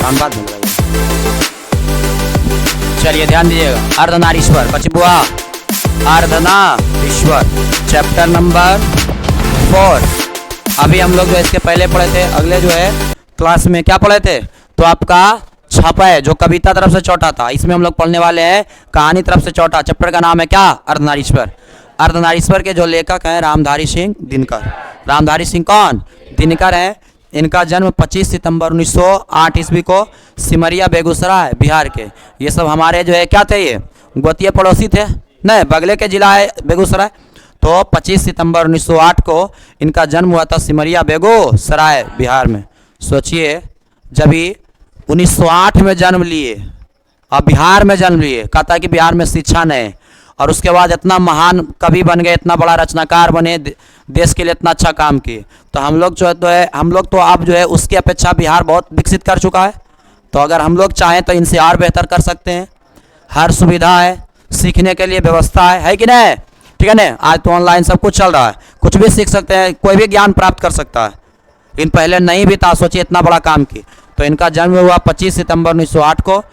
Sound बाद में लगाइए। चलिए ध्यान दीजिएगा, अर्धनारीश्वर बच्चे बुआ, अर्धनारीश्वर चैप्टर नंबर 4। अभी हम लोग जो इसके पहले पढ़े थे, अगले जो है क्लास में क्या पढ़े थे, तो आपका छापा है जो कविता तरफ से चौथा था, इसमें हम लोग पढ़ने वाले हैं कहानी तरफ से चौथा। चैप्टर का नाम है क्या, अर्धनारीश्वर। अर्धनारीश्वर के जो लेखक हैं रामधारी सिंह दिनकर। रामधारी सिंह कौन, दिनकर है। इनका जन्म 25 सितंबर 1908 ईस्वी को सिमरिया बेगूसराय बिहार के, ये सब हमारे जो है क्या थे, ये गोतीय पड़ोसी थे, नहीं बगले के जिला है बेगूसराय। तो 25 सितंबर 1908 को इनका जन्म हुआ था सिमरिया बेगूसराय बिहार में। सोचिए जब ही 1908 में जन्म लिए और बिहार में जन्म लिए, कहता है कि बिहार में शिक्षा नहीं, और उसके बाद इतना महान कवि बन गए, इतना बड़ा रचनाकार बने, देश के लिए इतना अच्छा काम किए। तो हम लोग जो है हम लोग तो अब जो है उसकी अपेक्षा बिहार बहुत विकसित कर चुका है। तो अगर हम लोग चाहें तो इनसे और बेहतर कर सकते हैं। हर सुविधा है, सीखने के लिए व्यवस्था है कि नहीं, ठीक है ना। आज तो ऑनलाइन सब कुछ चल रहा है, कुछ भी सीख सकते हैं, कोई भी ज्ञान प्राप्त कर सकता है। इन पहले नहीं भी था, सोचिए इतना बड़ा काम की। तो इनका जन्म हुआ 25 सितंबर 1908 को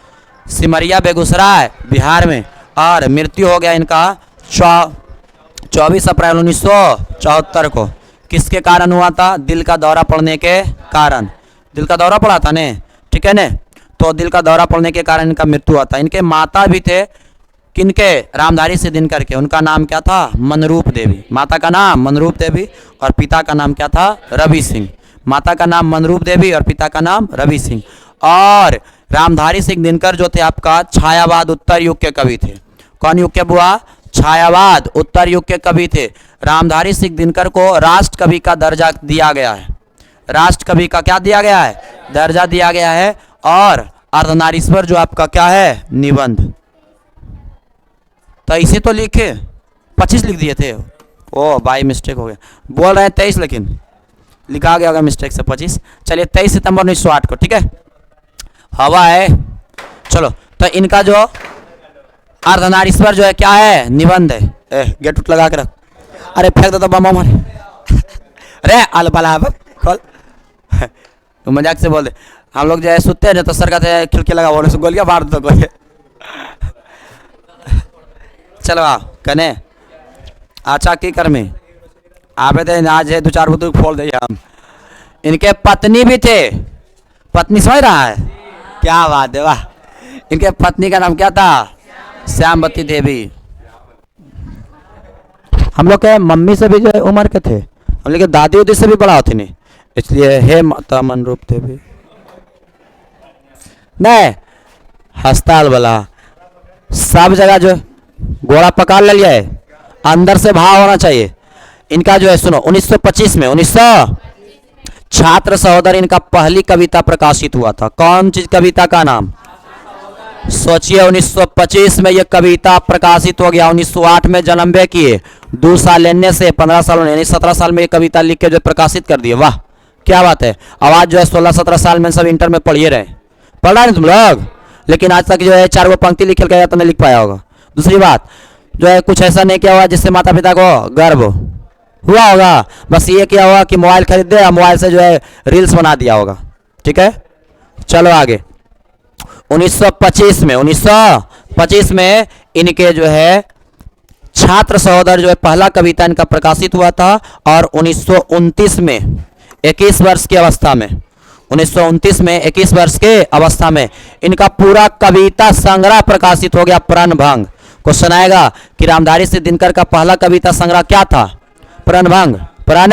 सिमरिया बेगूसराय बिहार में, और मृत्यु हो गया इनका 24 अप्रैल 1974 को। किसके कारण हुआ था, दिल का दौरा पड़ने के कारण। दिल का दौरा पड़ा था ने, ठीक है ने। तो दिल का दौरा पड़ने के कारण इनका मृत्यु हुआ था। इनके माता भी थे, किनके, रामधारी सिंह दिनकर के। उनका नाम क्या था, मनरूप देवी। माता का नाम मनरूप देवी और पिता का नाम क्या था, रवि सिंह। माता का नाम मनरूप देवी और पिता का नाम रवि सिंह। और रामधारी सिंह दिनकर जो थे आपका छायावाद उत्तर युग के कवि थे। कौन युग के बुआ, छायावाद उत्तर युग के कवि थे। रामधारी सिंह दिनकर को राष्ट्र कवि का दर्जा दिया गया है। राष्ट्र कवि का क्या दिया गया है, दर्जा दिया गया है। और अर्धनारीश्वर जो आपका क्या है, निबंध। तो इसे तो लिखे 25 लिख दिए थे, ओ बाई मिस्टेक हो गया, बोल रहे हैं 23 लेकिन लिखा गया होगा मिस्टेक से 25। चलिए 23 सितंबर 1908 को, ठीक है। हवा है, चलो। तो इनका जो अर्धनारीश्वर जो है क्या है, निबंध है। गेट उट लगा के रख, अरे फेंक दो तो बम मारे अरे आल बला खोल तो मजाक से बोल दे। हम लोग जो है सुते हैं तो सर कहते हैं खिड़की लगा, बोले से गोलियां मार दो गोली। चलो आ कने अच्छा की कर्मी आप थे आज है, 2-4 बुतुक फोड़ दे हम। इनके पत्नी भी थे, पत्नी समझ रहा है, क्या बात है वाह। इनके पत्नी का नाम क्या था, श्यामवती देवी। हम लोग के मम्मी से भी जो है उम्र के थे, हम लोग के दादी उदी से भी बड़ा होती नहीं, इसलिए हे माता मनरूप देवी। नहीं हस्ताल वाला सब जगह जो गोड़ा पकड़ ले लिया है, अंदर से भाव होना चाहिए। इनका जो है सुनो 1925 में 1900 छात्र सहोदर इनका पहली कविता प्रकाशित हुआ था। कौन चीज कविता का नाम, सोचिए 1925 में ये कविता प्रकाशित हो गया। 1908 में जन्म वे किए, 2 साल लेने से 15 साल यानी 17 साल में ये कविता लिख के जो प्रकाशित कर दिए। वाह क्या बात है। आवाज जो है 16-17 साल में सब इंटर में पढ़िए रहे, पढ़ रहा है तुम लोग, लेकिन आज तक जो है 4 गो पंक्ति लिख गया तो नहीं लिख पाया होगा। दूसरी बात जो है कुछ ऐसा नहीं किया हुआ जिससे माता पिता को गर्व हुआ होगा, बस ये किया होगा कि मोबाइल खरीद दे और मोबाइल से जो है रील्स बना दिया होगा, ठीक है। चलो आगे 1925 में इनके जो है छात्र सहोदर जो है पहला कविता इनका प्रकाशित हुआ था। और 1929 में 21 वर्ष की अवस्था में 1929 में 21 वर्ष के अवस्था में इनका पूरा कविता संग्रह प्रकाशित हो गया, प्रणभंग। क्वेश्चन आएगा कि रामधारी सिंह दिनकर का पहला कविता संग्रह क्या था, प्रणभंग। प्रण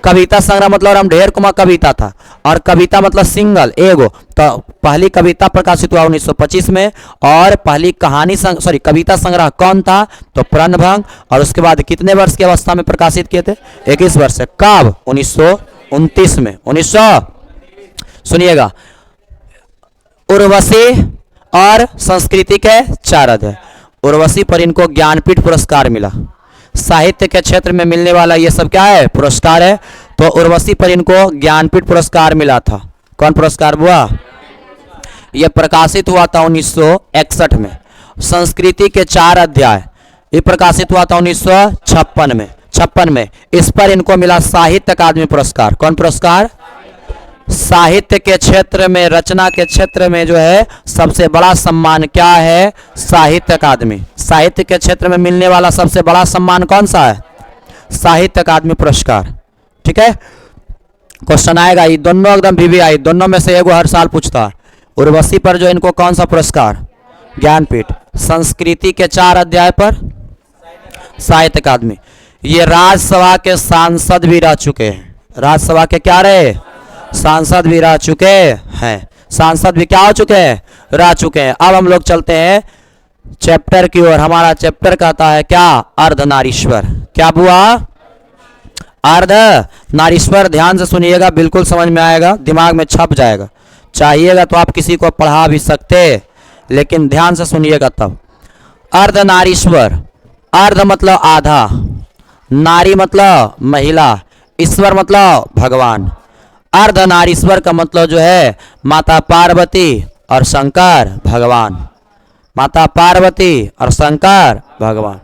कविता संग्रह मतलब हम ढेर कुमा कविता था, और कविता मतलब सिंगल एगो। तो पहली कविता प्रकाशित हुआ 1925 में, और पहली कविता संग्रह कौन था, तो प्रणभंग। और उसके बाद कितने वर्ष की अवस्था में प्रकाशित किए थे, 21 वर्ष से। कब, 1929 में। 1900 सुनिएगा, उर्वशी और संस्कृति के 4 अध्याय। उर्वशी पर इनको ज्ञानपीठ पुरस्कार मिला। साहित्य के क्षेत्र में मिलने वाला ये सब क्या है, पुरस्कार है। तो उर्वशी पर इनको ज्ञानपीठ पुरस्कार मिला था। कौन पुरस्कार हुआ, ये प्रकाशित हुआ था 1961 में। संस्कृति के 4 अध्याय ये प्रकाशित हुआ था 1956 में। इस पर इनको मिला साहित्य अकादमी पुरस्कार। कौन पुरस्कार, साहित्य के क्षेत्र में, रचना के क्षेत्र में जो है सबसे बड़ा सम्मान क्या है? साहित्य अकादमी। साहित्य के क्षेत्र में मिलने वाला सबसे बड़ा सम्मान कौन सा है? साहित्य अकादमी पुरस्कार। ठीक है, क्वेश्चन आएगा, ये दोनों एकदम VVI, दोनों में से एगो हर साल पूछता है। उर्वशी पर जो इनको कौन सा पुरस्कार? ज्ञानपीठ। संस्कृति के 4 अध्याय पर साहित्य अकादमी। ये राज्यसभा के सांसद भी रह चुके हैं। राज्यसभा के क्या रहे? सांसद भी रह चुके हैं। सांसद भी क्या हो चुके हैं? रह चुके हैं। अब हम लोग चलते हैं चैप्टर की ओर। हमारा चैप्टर कहता है क्या? अर्धनारीश्वर। क्या हुआ? अर्धनारीश्वर। ध्यान से सुनिएगा, बिल्कुल समझ में आएगा, दिमाग में छप जाएगा। चाहिएगा तो आप किसी को पढ़ा भी सकते, लेकिन ध्यान से सुनिएगा तब। अर्धनारीश्वर। अर्ध मतलब आधा, नारी मतलब महिला, ईश्वर मतलब भगवान। अर्धनारीश्वर का मतलब जो है माता पार्वती और शंकर भगवान। माता पार्वती और शंकर भगवान।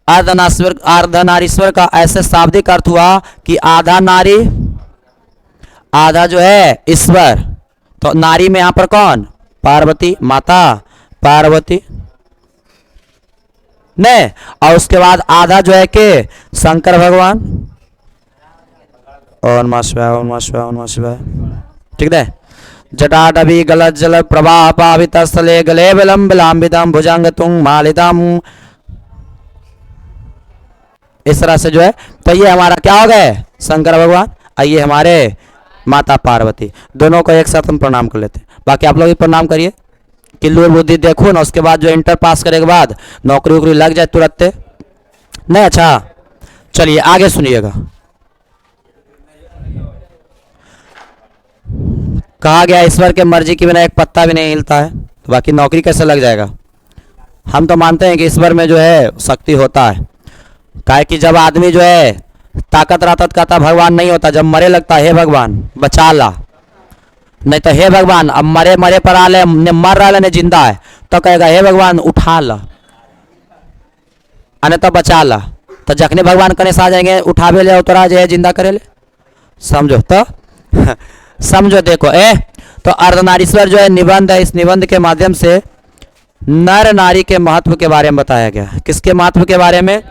अर्धनारीश्वर का ऐसे शाब्दिक अर्थ हुआ कि आधा नारी, आधा जो है ईश्वर। तो नारी में यहां पर कौन? पार्वती, माता पार्वती ने, और उसके बाद आधा जो है के शंकर भगवान। ओम नमः शिवाय, ओम नमः शिवाय, ओम नमः शिवाय। ठीक है। जटाटवी गलत जल प्रवाह पावित स्थले गले विलम विलाम्बितम भुजंग तुंग मालितम। इस तरह से जो है, तो ये हमारा क्या हो गए? शंकर भगवान। आइए हमारे माता पार्वती। दोनों को एक साथ हम प्रणाम कर लेते हैं। बाकी आप लोग भी प्रणाम करिए। किल्लू बुद्धि देखो ना, उसके बाद जो इंटर पास करे के बाद नौकरी वोकरी लग जाए तुरंत नहीं। अच्छा चलिए आगे सुनिएगा। कहा गया ईश्वर के मर्जी के बिना एक पत्ता भी नहीं हिलता है, तो बाकी नौकरी कैसे लग जाएगा? हम तो मानते हैं कि ईश्वर में जो है शक्ति होता है। काहे कि जब आदमी जो है ताकत रहता कहता भगवान नहीं होता, जब मरे लगता है हे भगवान बचा ला, नहीं तो हे भगवान अब मरे मरे पर आले मर रहा ने जिंदा है तो कहेगा हे भगवान उठा ला, अने तो बचा ला। तो जखने भगवान कने से आ जाएंगे उठावे ले उतरा जे जिंदा करे ले। समझो तो समझो देखो तो अर्धनारीश्वर जो है निबंध है। इस निबंध के माध्यम से नर नारी के महत्व के बारे में बताया गया। किसके महत्व के बारे में?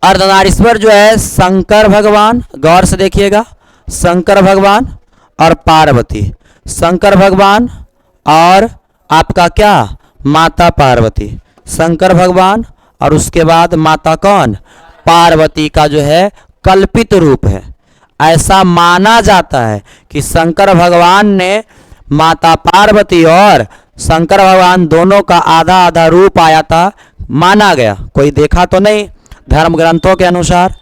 अर्धनारीश्वर जो है शंकर भगवान, गौर से देखिएगा, शंकर भगवान और पार्वती। शंकर भगवान और आपका क्या? माता पार्वती। शंकर भगवान और उसके बाद माता कौन? पार्वती का जो है कल्पित रूप है। ऐसा माना जाता है कि शंकर भगवान ने माता पार्वती और शंकर भगवान दोनों का आधा आधा रूप आया था, माना गया। कोई देखा तो नहीं, धर्म ग्रंथों के अनुसार,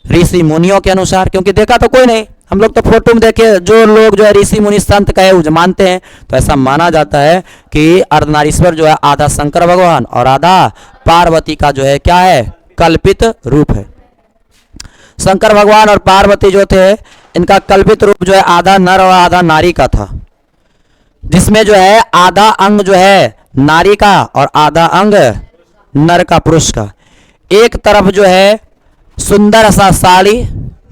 ऋषि मुनियों के अनुसार, क्योंकि देखा तो कोई नहीं। हम लोग तो फोटो में देखे, जो लोग जो है ऋषि मुनि संत कहे मानते हैं। तो ऐसा माना जाता है कि अर्धनारीश्वर जो है आधा शंकर भगवान और आधा पार्वती का जो है क्या है? कल्पित रूप है। शंकर भगवान और पार्वती जो थे इनका कल्पित रूप जो है आधा नर और आधा नारी का था, जिसमें जो है आधा अंग जो है नारी का और आधा अंग नर का, पुरुष का। एक तरफ जो है सुंदर सा साड़ी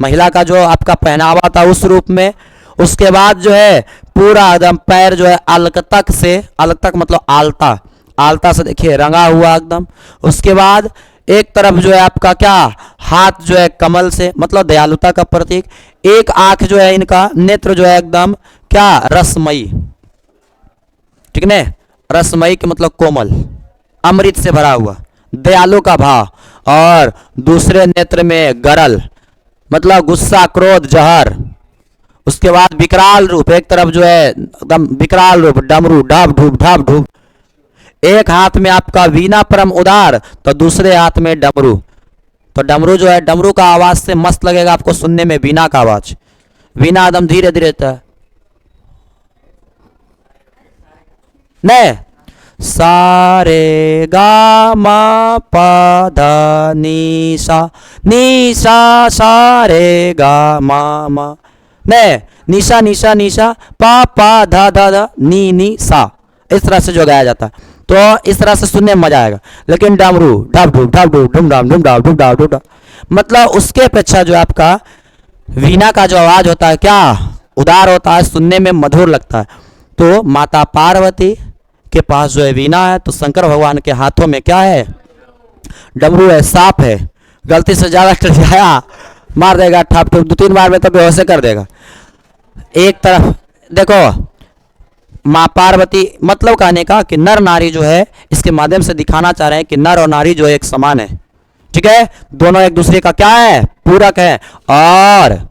महिला का जो आपका पहनावा था उस रूप में, उसके बाद जो है पूरा एकदम पैर जो है अलग तक से, अलग तक मतलब आलता, आलता से देखिए रंगा हुआ एकदम। उसके बाद एक तरफ जो है आपका क्या? हाथ जो है कमल से, मतलब दयालुता का प्रतीक। एक आंख जो है इनका नेत्र जो है एकदम क्या? रसमयी। ठीक है, रसमयी के मतलब कोमल, अमृत से भरा हुआ, दयालु का भाव। और दूसरे नेत्र में गरल, मतलब गुस्सा क्रोध जहर। उसके बाद विकराल रूप, एक तरफ जो है एकदम विकराल रूप, डमरू ढाप ढूप ढाप ढूप। एक हाथ में आपका वीणा परम उदार, तो दूसरे हाथ में डमरू। तो डमरू जो है, डमरू का आवाज से मस्त लगेगा आपको सुनने में, वीणा का आवाज। वीणा एकदम धीरे धीरे रहता है। नहीं, सारे गा मा पा धा नी सा सारे गा मा। नहीं, निशा निशा निशा पा पा धा धा धा नी सा, इस तरह से जो गाया जाता है। तो इस तरह से सुनने में मजा आएगा। लेकिन डमरू ढप ढूप ढप ढूप ढुम ढाम ढुम ढाप ढुप ढाप, मतलब उसके अपेक्षा जो आपका वीणा का जो आवाज होता है क्या? उदार होता है, सुनने में मधुर लगता है। तो माता पार्वती के पास जो है वीणा है, तो शंकर भगवान के हाथों में क्या है? डमरू है, सांप है। गलती से ज्यादा टकराया मार देगा ठाप ठूप, 2-3 बार में तो बेहोश कर देगा। एक तरफ देखो माँ पार्वती, मतलब कहने का कि नर नारी जो है, इसके माध्यम से दिखाना चाह रहे हैं कि नर और नारी जो एक समान है, ठीक है, दोनों एक दूसरे का क्या है? पूरक है। और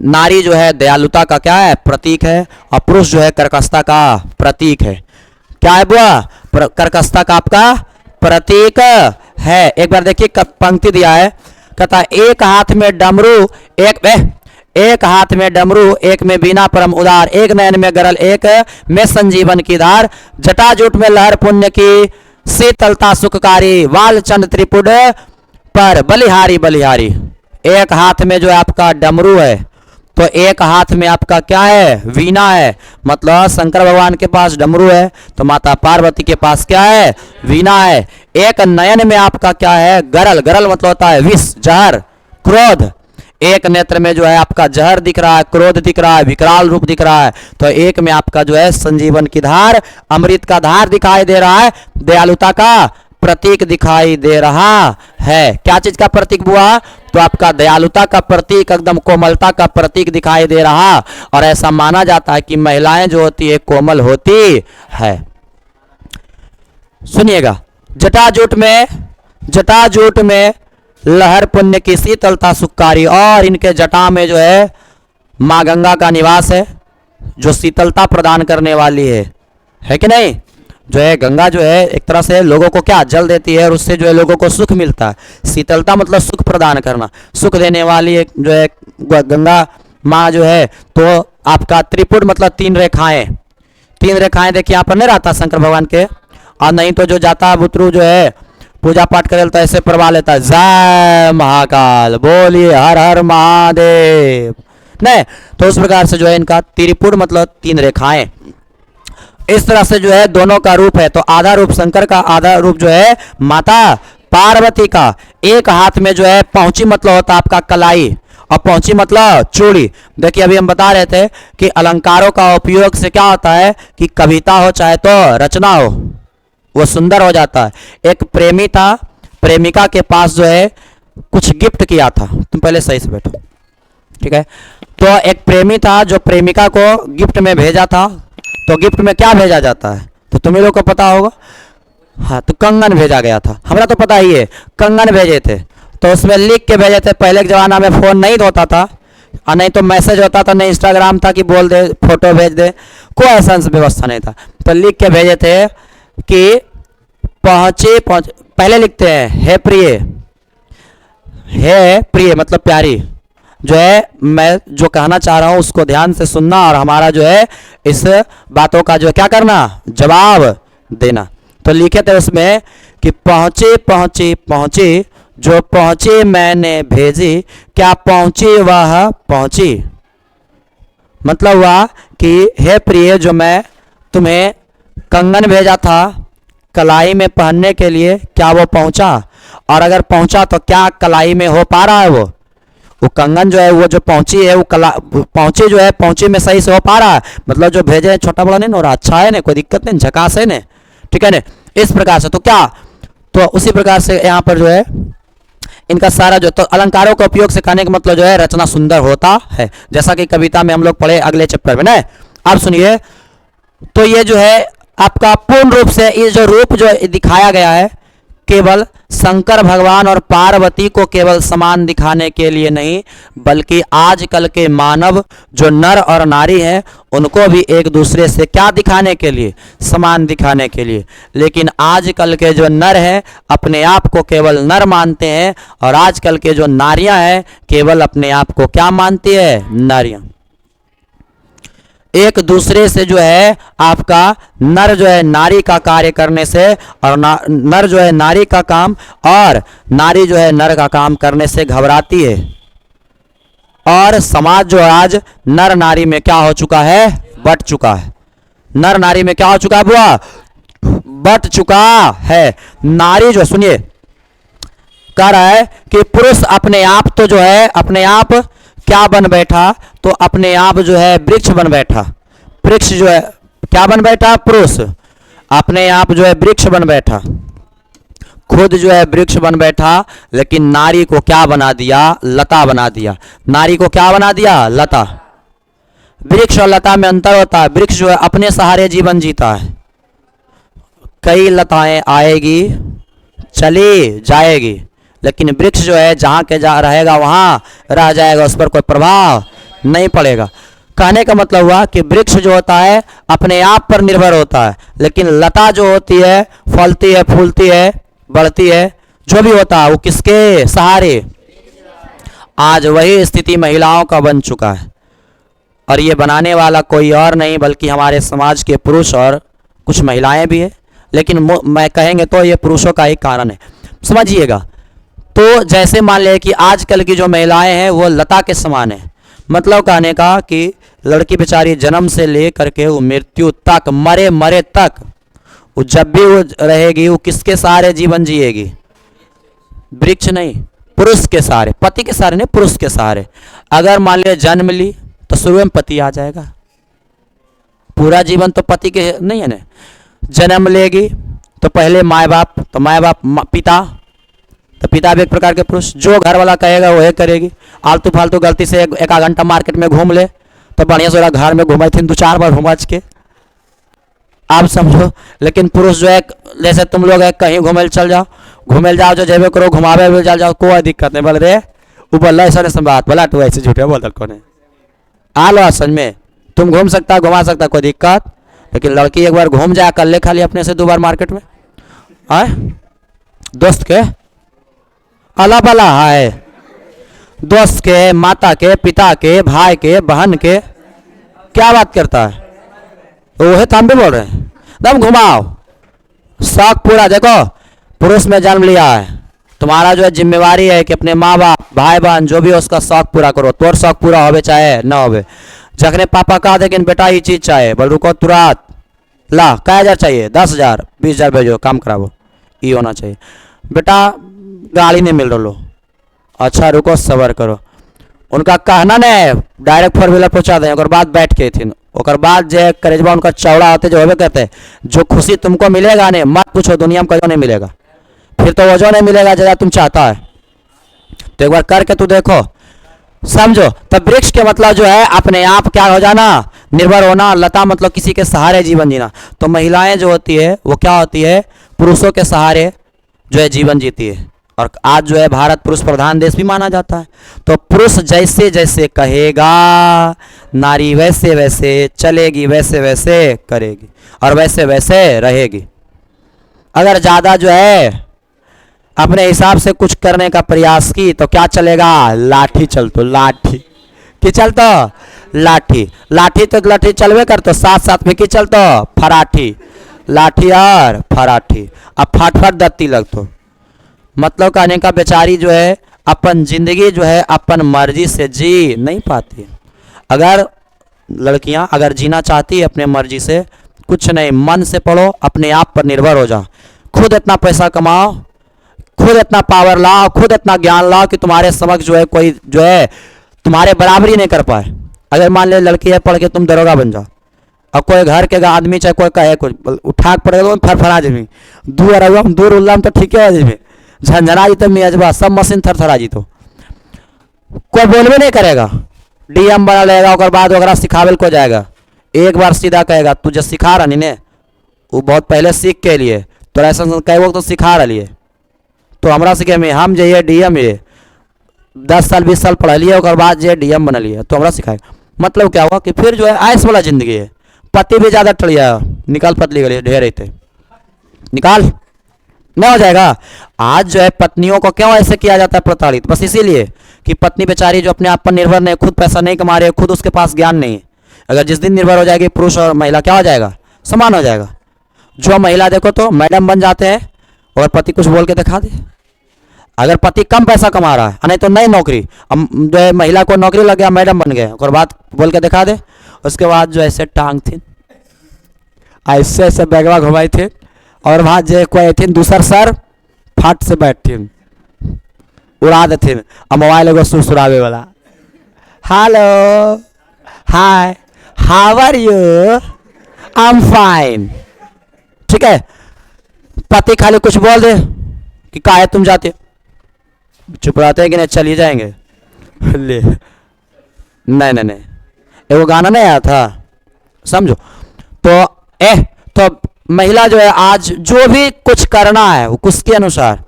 नारी जो है दयालुता का क्या है? प्रतीक है, और पुरुष जो है कर्कशता का प्रतीक है। क्या है बुआ? कर्कशता का आपका प्रतीक है। एक बार देखिए पंक्ति दिया है, कहता एक हाथ में डमरू, एक हाथ में डमरू, एक में बीना परम उदार, एक नयन में गरल, एक में संजीवन की धार, जटाजूट में लहर पुण्य की, शीतलता सुखकारी, वाल चंद त्रिपुट पर बलिहारी बलिहारी। एक हाथ में जो है आपका डमरू है, तो एक हाथ में आपका क्या है? वीणा है। मतलब शंकर भगवान के पास डमरू है, तो माता पार्वती के पास क्या है? वीणा है। एक नयन में आपका क्या है? गरल। गरल मतलब होता है विष, जहर, क्रोध। एक नेत्र में जो है आपका जहर दिख रहा है, क्रोध दिख रहा है, विकराल रूप दिख रहा है। तो एक में आपका जो है संजीवन की धार, अमृत का धार दिखाई दे रहा है, दयालुता का प्रतीक दिखाई दे रहा है। क्या चीज का प्रतीक बुआ? तो आपका दयालुता का प्रतीक, एकदम कोमलता का प्रतीक दिखाई दे रहा। और ऐसा माना जाता है कि महिलाएं जो होती है कोमल होती है। सुनिएगा, जटाजूट में लहर पुण्य की, शीतलता सुखकारी, और इनके जटा में जो है माँ गंगा का निवास है, जो शीतलता प्रदान करने वाली है कि नहीं? जो है गंगा जो है एक तरह से लोगों को क्या? जल देती है, और उससे जो है लोगों को सुख मिलता है। शीतलता मतलब सुख प्रदान करना, सुख देने वाली एक जो है गंगा माँ जो है। तो आपका त्रिपुट मतलब 3 रेखाएं, 3 रेखाएं देखिए यहाँ पर नहीं रहता शंकर भगवान के। और नहीं तो जो जाता बुतरू जो है पूजा पाठ करे तो ऐसे परवा लेता है, जय महाकाल, बोलिए हर हर महादेव, नहीं तो उस प्रकार से जो है इनका त्रिपुट मतलब 3 रेखाएं। इस तरह से जो है दोनों का रूप है। तो आधा रूप शंकर का, आधा रूप जो है माता पार्वती का। एक हाथ में जो है पहुंची मतलब होता है आपका कलाई, और पहुंची मतलब चूड़ी। देखिए अभी हम बता रहे थे कि अलंकारों का उपयोग से क्या होता है कि कविता हो चाहे तो रचना हो, वो सुंदर हो जाता है। एक प्रेमी था, प्रेमिका के पास जो है कुछ गिफ्ट किया था। तुम पहले सही से बैठो, ठीक है। तो एक प्रेमी था जो प्रेमिका को गिफ्ट में भेजा था। तो गिफ्ट में क्या भेजा जाता है? तो तुम्हें लोग को पता होगा। हाँ, तो कंगन भेजा गया था, हमरा तो पता ही है, कंगन भेजे थे। तो उसमें लिख के भेजे थे। पहले के जमाना में फोन नहीं होता था, और नहीं तो मैसेज होता था, नहीं इंस्टाग्राम था कि बोल दे फोटो भेज दे, कोई ऐसा व्यवस्था नहीं था। तो लिख के भेजे थे कि पहले लिखते हैं हे प्रिय मतलब प्यारी। जो है मैं जो कहना चाह रहा हूं उसको ध्यान से सुनना, और हमारा जो है इस बातों का जो क्या करना, जवाब देना। तो लिखे थे उसमें कि पहुंची जो पहुंची मैंने भेजी, क्या पहुंची वह पहुंची। मतलब हुआ कि हे प्रिय, जो मैं तुम्हें कंगन भेजा था कलाई में पहनने के लिए, क्या वो पहुंचा? और अगर पहुंचा तो क्या कलाई में हो पा रहा है? वो कंगन जो है, वो जो पहुंची है, वो पहुंची जो है पहुंची में सही से हो पा रहा है? मतलब जो भेजे छोटा बड़ा नहीं हो रहा, अच्छा है ना, कोई दिक्कत नहीं, झकास है ना, ठीक है ना, इस प्रकार से। तो क्या, तो उसी प्रकार से यहाँ पर जो है इनका सारा जो, तो अलंकारों का उपयोग से कहने का मतलब जो है रचना सुंदर होता है, जैसा कि कविता में हम लोग पढ़े अगले चैप्टर में ना। अब सुनिए, तो ये जो है आपका पूर्ण रूप से ये जो रूप जो दिखाया गया है, केवल शंकर भगवान और पार्वती को केवल समान दिखाने के लिए नहीं, बल्कि आजकल के मानव जो नर और नारी हैं उनको भी एक दूसरे से क्या दिखाने के लिए, समान दिखाने के लिए। लेकिन आजकल के जो नर हैं अपने आप को केवल नर मानते हैं, और आजकल के जो नारियां हैं केवल अपने आप को क्या मानती है, नारियां। एक दूसरे से जो है आपका नर जो है नारी का कार्य करने से, और नर जो है नारी का काम, और नारी जो है नर का काम करने से घबराती है। और समाज जो आज नर नारी में क्या हो चुका है, बट चुका है। नर नारी में क्या हो चुका है बुआ, बट चुका है। नारी जो, सुनिए, कह रहा है कि पुरुष अपने आप तो जो है अपने आप क्या बन बैठा, तो अपने आप जो है वृक्ष बन बैठा। वृक्ष जो है क्या बन बैठा, पुरुष अपने आप जो है वृक्ष बन बैठा, खुद जो है वृक्ष बन बैठा, लेकिन नारी को क्या बना दिया, लता बना दिया। नारी को क्या बना दिया, लता। वृक्ष और लता में अंतर होता है। वृक्ष जो है अपने सहारे जीवन जीता है, कई लताएं आएगी चली जाएगी, लेकिन वृक्ष जो है जहाँ के जहाँ रहेगा वहाँ रह जाएगा, उस पर कोई प्रभाव नहीं पड़ेगा। कहने का मतलब हुआ कि वृक्ष जो होता है अपने आप पर निर्भर होता है, लेकिन लता जो होती है फलती है, फूलती है, बढ़ती है, जो भी होता है वो किसके सहारे। आज वही स्थिति महिलाओं का बन चुका है, और ये बनाने वाला कोई और नहीं बल्कि हमारे समाज के पुरुष और कुछ महिलाएं भी है, लेकिन मैं कहेंगे तो ये पुरुषों का ही कारण है। समझिएगा। तो जैसे मान लिया कि आजकल की जो महिलाएं हैं वो लता के समान है। मतलब कहने का कि लड़की बेचारी जन्म से ले करके वो मृत्यु तक, मरे मरे तक, वो जब भी वो रहेगी वो किसके सहारे जीवन जिएगी, वृक्ष नहीं, पुरुष के सहारे। पति के सहारे नहीं, पुरुष के सहारे। अगर मान लिया जन्म ली तो शुरू में पति आ जाएगा, पूरा जीवन तो पति के नहीं है ना। जन्म लेगी तो पहले माँ बाप, तो माँ बाप पिता, तो पिता भी एक प्रकार के पुरुष। जो घर वाला कहेगा वही करेगी। आलतू फालतू गलती से एक आध घंटा मार्केट में घूम ले तो बढ़िया से घर में घुमाई थी 2-4 बार घुमाच के, आप समझो। लेकिन पुरुष जो है, जैसे तुम लोग है कहीं घूमे चल जाओ, घूमे जाओ जो जेबे करो, घुमावे भी चल जाओ, कोई दिक्कत नहीं। बोल रे वो बोल ऐसा नहीं बात, बोला तू ऐसे झूठे बोल कौन है। आ लो समझ में, तुम घूम सकता घुमा सकता कोई दिक्कत, लेकिन लड़की एक बार घूम जाए कर ले खाली अपने से 2 बार मार्केट में, आए दोस्त के अला बला है, दोस्त के, माता के, पिता के, भाई के, बहन के, क्या बात करता है वो तो हम भी बोल रहे हैं। दम घुमाओ, शौक पूरा। देखो पुरुष में जन्म लिया है, तुम्हारा जो है जिम्मेवारी है कि अपने माँ बाप, भाई बहन जो भी है उसका शौक पूरा करो। तोर शौक पूरा होवे चाहे ना होवे। जखने पापा कहा दे कि बेटा ये चीज़ चाहे, बोल रुको तुरंत ला, क्या 1000 चाहिए, 10,000 20,000 भेजो, काम करावो, ये होना चाहिए। बेटा गाड़ी नहीं मिल रहा, अच्छा रुको सबर करो। उनका कहना नहीं, डायरेक्ट 4 व्हीलर पहुँचा दें, और बाद बैठ के थी, और बाद जो करेजबा उनका चौड़ा होते जो होवे कहते हैं, जो खुशी तुमको मिलेगा नहीं मत पूछो, दुनिया में कहीं नहीं मिलेगा, फिर तो वो जो नहीं मिलेगा जरा तुम चाहता है। तो एक बार करके तू देखो, समझो। तब वृक्ष के मतलब जो है अपने आप क्या हो जाना, निर्भर होना। लता मतलब किसी के सहारे जीवन जीना। तो महिलाएं जो होती है वो क्या होती है, पुरुषों के सहारे जो है जीवन जीती है। और आज जो है भारत पुरुष प्रधान देश भी माना जाता है। तो पुरुष जैसे जैसे कहेगा, नारी वैसे वैसे चलेगी, वैसे वैसे करेगी और वैसे वैसे रहेगी। अगर ज़्यादा जो है अपने हिसाब से कुछ करने का प्रयास की तो क्या चलेगा, लाठी चलतो, लाठी की चलतो, लाठी लाठी तो लाठी चलवे कर, तो साथ साथ में की चलतो, फराठी, लाठी और फराठी। अब फट फट दत्ती लगतो। मतलब कहने का बेचारी जो है अपन जिंदगी जो है अपन मर्जी से जी नहीं पाती। अगर लड़कियां अगर जीना चाहती है अपने मर्जी से, कुछ नहीं, मन से पढ़ो, अपने आप पर निर्भर हो जाओ, खुद इतना पैसा कमाओ, खुद इतना पावर लाओ, खुद इतना ज्ञान लाओ कि तुम्हारे समक्ष जो है कोई जो है तुम्हारे बराबरी नहीं कर पाए। अगर मान ले लड़की है, पढ़ के तुम दरोगा बन जाओ, और कोई घर के आदमी चाहे कोई कहे कुछ उठा के पड़ेगा फरफरा जी, दूर उल्लाम तो ठीक है जी, झंझना जी तो मियाजबा सब मशीन थरथरा जी, तो कोई बोलबे नहीं करेगा। डीएम बना लेगा, और बाद वगैरह सिखावे को जाएगा। एक बार सीधा कहेगा तू जो सिखा रही ने वो बहुत पहले सीख के लिए, तो ऐसा कहे वो तो सिखा रही है, तो हमरा सीखे में हम जाइए डीएम, ये 10 साल 20 साल पढ़ लिए, और बाद जो डीएम बना लिए तो हमरा सिखाएगा। मतलब क्या हुआ कि फिर जो है आयस वाला जिंदगी है। पति भी ज़्यादा टड़िया, निकाल पतली गली ढेर रहते, निकाल नहीं हो जाएगा। आज जो है पत्नियों को क्यों ऐसे किया जाता है प्रताड़ित, बस इसीलिए कि पत्नी बेचारी जो अपने आप पर निर्भर नहीं, खुद पैसा नहीं कमा रहे, खुद उसके पास ज्ञान नहीं है। अगर जिस दिन निर्भर हो जाएगी पुरुष और महिला, क्या हो जाएगा, समान हो जाएगा। जो महिला देखो तो मैडम बन जाते हैं और पति कुछ बोल के दिखा दे। अगर पति कम पैसा कमा रहा है, नहीं तो नई नौकरी, अब जो है महिला को नौकरी लग गया, मैडम बन गए, और बात बोल के दिखा दे। उसके बाद जो ऐसे टांग थी, ऐसे ऐसे बैगवा घुमाई थी, और वहाँ जो कोई थी दूसर सर फट से बैठती उड़ा देते, और मोबाइल एगो सुरसुरावे वाला, hello, hi, how are you, I am fine. ठीक है, पति खाली कुछ बोल दे कि काहे तुम जाते, चुप रहते हैं कि नहीं, चलिए जाएंगे। ले, नहीं नहीं नहीं, वो गाना नहीं आया था, समझो। तो तो महिला जो है आज जो भी कुछ करना है वो उसके अनुसार,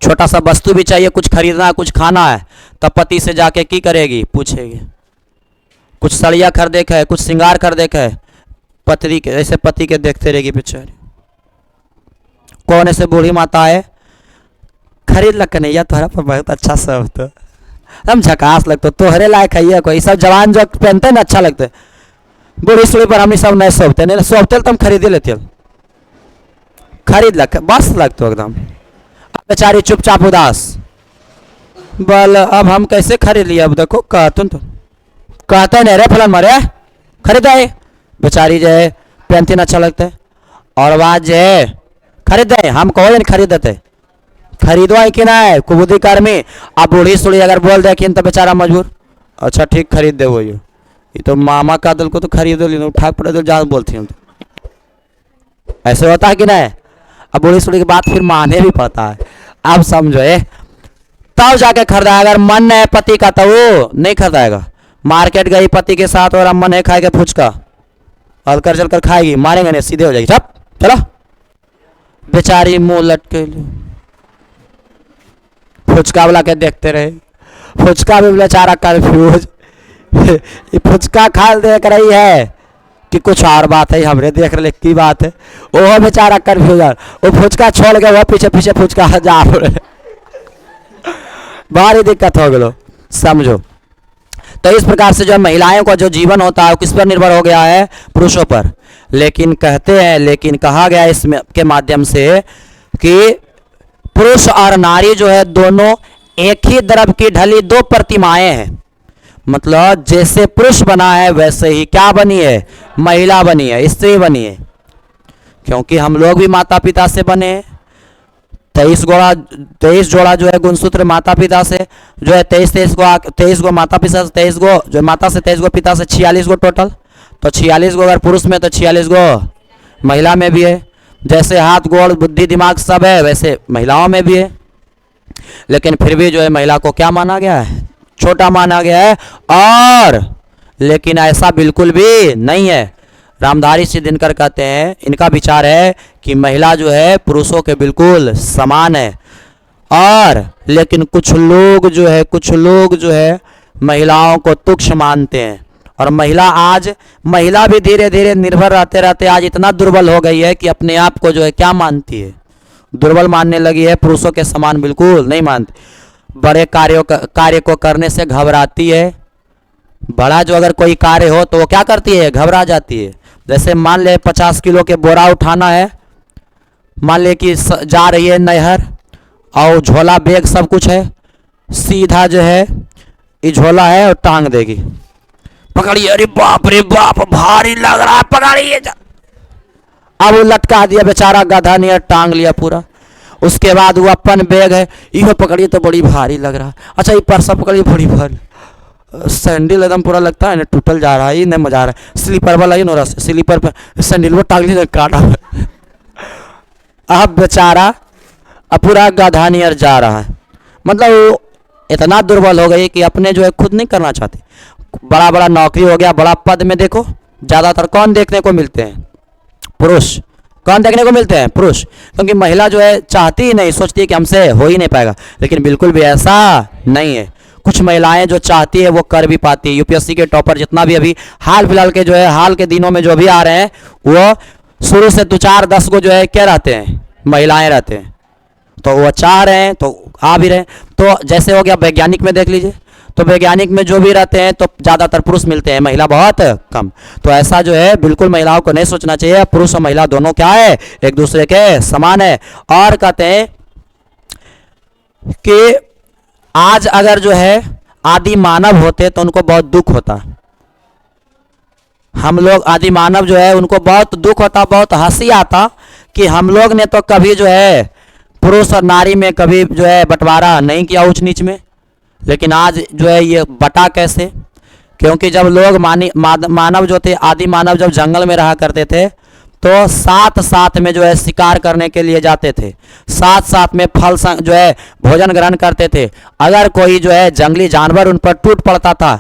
छोटा सा वस्तु भी चाहिए, कुछ खरीदना है, कुछ खाना है, तब पति से जाके की करेगी, पूछेगी। कुछ सड़िया खरीदे है, कुछ श्रृंगार खरीदे है, पत्नी के ऐसे पति के देखते रहेगी बेचारी। कौन ऐसे बूढ़ी माता है, खरीद लग कन्हैया तुम्हारा पर बहुत अच्छा सब, तो हम झकास लगते, तोहरे लायक है कोई, सब जवान जो पहनते हैं ना अच्छा लगते है। बूढ़ी सूढ़ी पर हम सब नहीं सोचते, नहीं सोचते तो हम खरीद लेते, खरीद लग बस लगते एकदम। बेचारी चुपचाप उदास, बोल अब हम कैसे खरीद लिए, अब देखो कहते तो कहते नहीं रे फलन मरे खरीदाए, बेचारी जो है पहनती अच्छा लगता है, और बात जो है खरीद दे, हम कहो नहीं खरीद देते, खरीदवा कि ना है कुबुदी कर्मी। अब बूढ़ी सूढ़ी अगर बोल दे कि तो बेचारा मजबूर, अच्छा ठीक खरीद दे, वो ये तो मामा का दिल को तो खरीद ली, उठा पड़े तो ज्यादा बोलती हूँ, ऐसे होता है कि नहीं। अब बूढ़ी सूढ़ी की बात फिर माने भी पड़ता है, अब समझो ये, तब जाके खरीदा। अगर मन है पति का तो वो नहीं खरीदाएगा। मार्केट गई पति के साथ और मन है खाएगा फुचका, हल्कर चल कर खाएगी, मारेंगे नहीं सीधे हो जाएगी, चप चलो। बेचारी मुंह लटके फुचका वाला के देखते रहे, फुचका भी बेचारा कंफ्यूज ये फुचका खा देख रही है कि कुछ और बात है, हमरे देख रहे की बात है, वो बेचारा कंफ्यूज, वो फुचका छोड़ के वो पीछे पीछे फुचका जा रहे, भारी दिक्कत हो गलो, समझो। तो इस प्रकार से जो महिलाओं का जो जीवन होता है वो किस पर निर्भर हो गया है, पुरुषों पर। लेकिन कहते हैं, लेकिन कहा गया इसमें के माध्यम से कि पुरुष और नारी जो है दोनों एक ही द्रव की ढली दो प्रतिमाएं हैं। मतलब जैसे पुरुष बना है वैसे ही क्या बनी है, महिला बनी है, स्त्री बनी है। क्योंकि हम लोग भी माता पिता से बने हैं। 23 जोड़ा जो है गुणसूत्र माता पिता से जो है 23 गो माता पिता से 23 गो जो माता से 23 गो पिता से 46 गो टोटल। तो 46 गो अगर पुरुष में तो 46 गो महिला में भी है। जैसे हाथ गोड़ बुद्धि दिमाग सब है वैसे महिलाओं में भी है। लेकिन फिर भी जो है महिला को क्या माना गया है, छोटा माना गया है। और लेकिन ऐसा बिल्कुल भी नहीं है। रामधारी सिंह दिनकर कहते हैं, इनका विचार है कि महिला जो है पुरुषों के बिल्कुल समान है। और लेकिन कुछ लोग जो है महिलाओं को तुच्छ मानते हैं। और महिला भी धीरे धीरे निर्भर रहते रहते आज इतना दुर्बल हो गई है कि अपने आप को जो है क्या मानती है, दुर्बल मानने लगी है, पुरुषों के समान बिल्कुल नहीं मानती। बड़े कार्य को करने से घबराती है। बड़ा जो अगर कोई कार्य हो तो वो क्या करती है, घबरा जाती है। जैसे मान ले 50 किलो के बोरा उठाना है, मान ले कि जा रही है नहर और झोला बैग सब कुछ है, सीधा जो है ये झोला है और टांग देगी, पकड़िए, अरे बाप रे बाप भारी लग रहा है, पकड़िए। अब वो लटका दिया बेचारा, गधा नहीं टांग लिया पूरा। उसके बाद वो अपन बैग है, ये पकड़िए तो बड़ी भारी लग रहा है। अच्छा ये पर्सा पकड़िए, बड़ी भारी। सैंडल एकदम पूरा लगता है ना टूटल जा रहा है, ये नहीं मजा आ रहा है। स्लीपर वाला ही नोरा स्लीपर पर सैंडल वो टांग लिया काटा। अब बेचारा अब पूरा गधा नियर जा रहा है। मतलब वो इतना दुर्बल हो गई कि अपने जो है खुद नहीं करना चाहती। बड़ा बड़ा नौकरी हो गया, बड़ा पद में देखो, ज़्यादातर कौन देखने को मिलते हैं, पुरुष। कौन देखने को मिलते हैं, पुरुष। क्योंकि महिला जो है चाहती ही नहीं, सोचती है कि हमसे हो ही नहीं पाएगा। लेकिन बिल्कुल भी ऐसा नहीं है। कुछ महिलाएं जो चाहती है वो कर भी पाती है। यूपीएससी के टॉपर जितना भी अभी हाल फिलहाल के जो है हाल के दिनों में जो भी आ रहे हैं वो शुरू से 2-4-10 को जो है क्या रहते हैं, महिलाएं रहते हैं। तो वो चाह रहे हैं तो आ भी रहे हैं। तो जैसे हो गया वैज्ञानिक में देख लीजिए, तो वैज्ञानिक में जो भी रहते हैं तो ज़्यादातर पुरुष मिलते हैं, महिला बहुत कम। तो ऐसा जो है बिल्कुल महिलाओं को नहीं सोचना चाहिए। पुरुष और महिला दोनों क्या है, एक दूसरे के समान है। और कहते हैं कि आज अगर जो है आदि मानव होते तो उनको बहुत दुख होता। हम लोग आदि मानव जो है उनको बहुत दुख होता, बहुत हंसी आता कि हम लोग ने तो कभी जो है पुरुष और नारी में कभी जो है बंटवारा नहीं किया ऊंच नीच में। लेकिन आज जो है ये बटा कैसे, क्योंकि जब लोग मानव जो थे, आदि मानव जब जंगल में रहा करते थे तो साथ साथ में जो है शिकार करने के लिए जाते थे, साथ साथ में फल जो है भोजन ग्रहण करते थे। अगर कोई जो है जंगली जानवर उन पर टूट पड़ता था,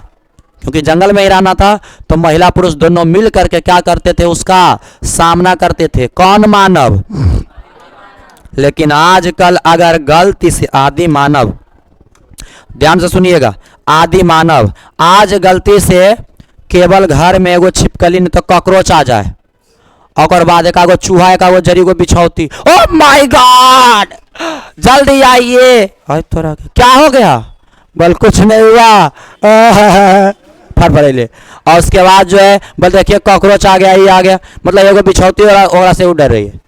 क्योंकि जंगल में ही रहना था, तो महिला पुरुष दोनों मिल करके क्या करते थे, उसका सामना करते थे। कौन? मानव। लेकिन आजकल अगर गलती से आदि मानव, ध्यान से सुनिएगा, आदि मानव आज गलती से केवल घर में एगो छिपकली नहीं तो कॉकरोच आ जाए, और बाद एक आगो चूहा, एक आगो जरी को बिछौती, ओ माय गॉड जल्दी आइए, थोड़ा क्या हो गया? बोल कुछ नहीं हुआ, फर पड़े। और उसके बाद जो है बोल देखिए कॉकरोच आ गया, ये आ गया, मतलब एगो बिछौती ओकरा से डर रही है,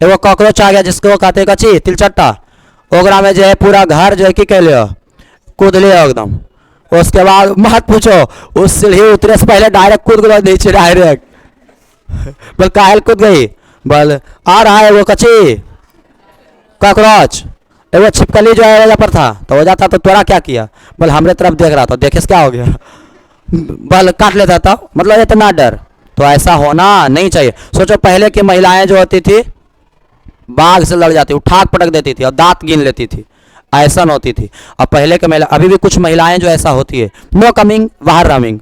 एगो कॉकरोच आ गया जिसको कहते कची तिलचट्टा, ओकरा में जो है पूरा घर जो है कि कह लियो कूद लियो एकदम। उसके बाद मत पूछो, उस सीढ़ी उतरे से पहले डायरेक्ट कूद गया नीचे डायरेक्ट। बोल काहल कूद गई? बोल आ रहा है वो कची कॉकरोच, एगो छिपकली जो है वजह पर था, तो वजह था तो तोरा क्या किया? बोल हमरे तरफ देख रहा था, देखे से क्या हो गया? बल काट लेता था, मतलब इतना डर। तो ऐसा होना नहीं चाहिए। सोचो पहले की महिलाएं जो होती थी बाघ से लड़ जाती, उठाक पटक देती थी और दांत गिन लेती थी, ऐसा होती थी। और पहले के महिला, अभी भी कुछ महिलाएं जो ऐसा होती है, नो कमिंग बाहर रमिंग।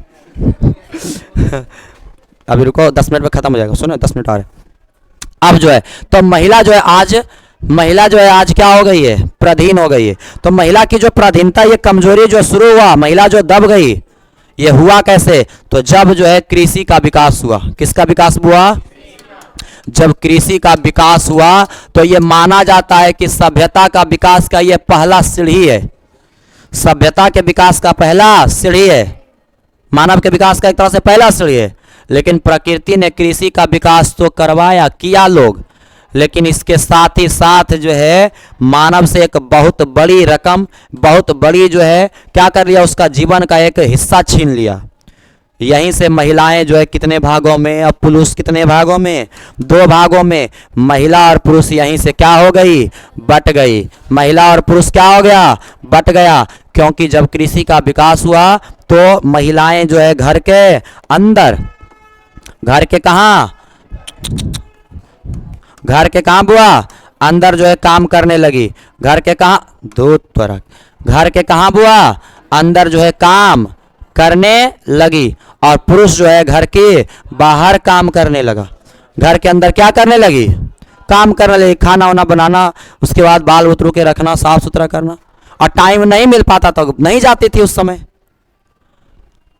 अभी रुको 10 मिनट में खत्म हो जाएगा, सुनो 10 मिनट और। अब जो है तो महिला जो है आज क्या हो गई है? प्रधीन हो गई है। तो महिला की जो प्रधीनता, ये कमजोरी जो शुरू हुआ, महिला जो दब गई, ये हुआ कैसे? तो जब जो है कृषि का विकास हुआ। किसका विकास हुआ? जब कृषि का विकास हुआ तो ये माना जाता है कि सभ्यता का विकास का ये पहला सीढ़ी है, सभ्यता के विकास का पहला सीढ़ी है, मानव के विकास का एक तरह से पहला सीढ़ी है। लेकिन प्रकृति ने कृषि का विकास तो करवाया, किया लोग, लेकिन इसके साथ ही साथ जो है मानव से एक बहुत बड़ी रकम, बहुत बड़ी जो है क्या कर लिया, उसका जीवन का एक हिस्सा छीन लिया। यहीं से महिलाएं जो है कितने भागों में और पुरुष कितने भागों में? 2 भागों में। महिला और पुरुष यहीं से क्या हो गई? बट गई। महिला और पुरुष क्या हो गया? बट गया। क्योंकि जब कृषि का विकास हुआ तो महिलाएं जो है घर के अंदर, घर के कहाँ बुआ? अंदर जो है काम करने लगी। घर के कहाँ? दूध पर। घर के कहाँ बुआ? अंदर जो है काम करने लगी। और पुरुष जो है घर के बाहर काम करने लगा। घर के अंदर क्या करने लगी? काम करने लगी, खाना वाना बनाना, उसके बाद बाल बुतरू के रखना, साफ सुथरा करना। और टाइम नहीं मिल पाता तो नहीं जाती थी उस समय।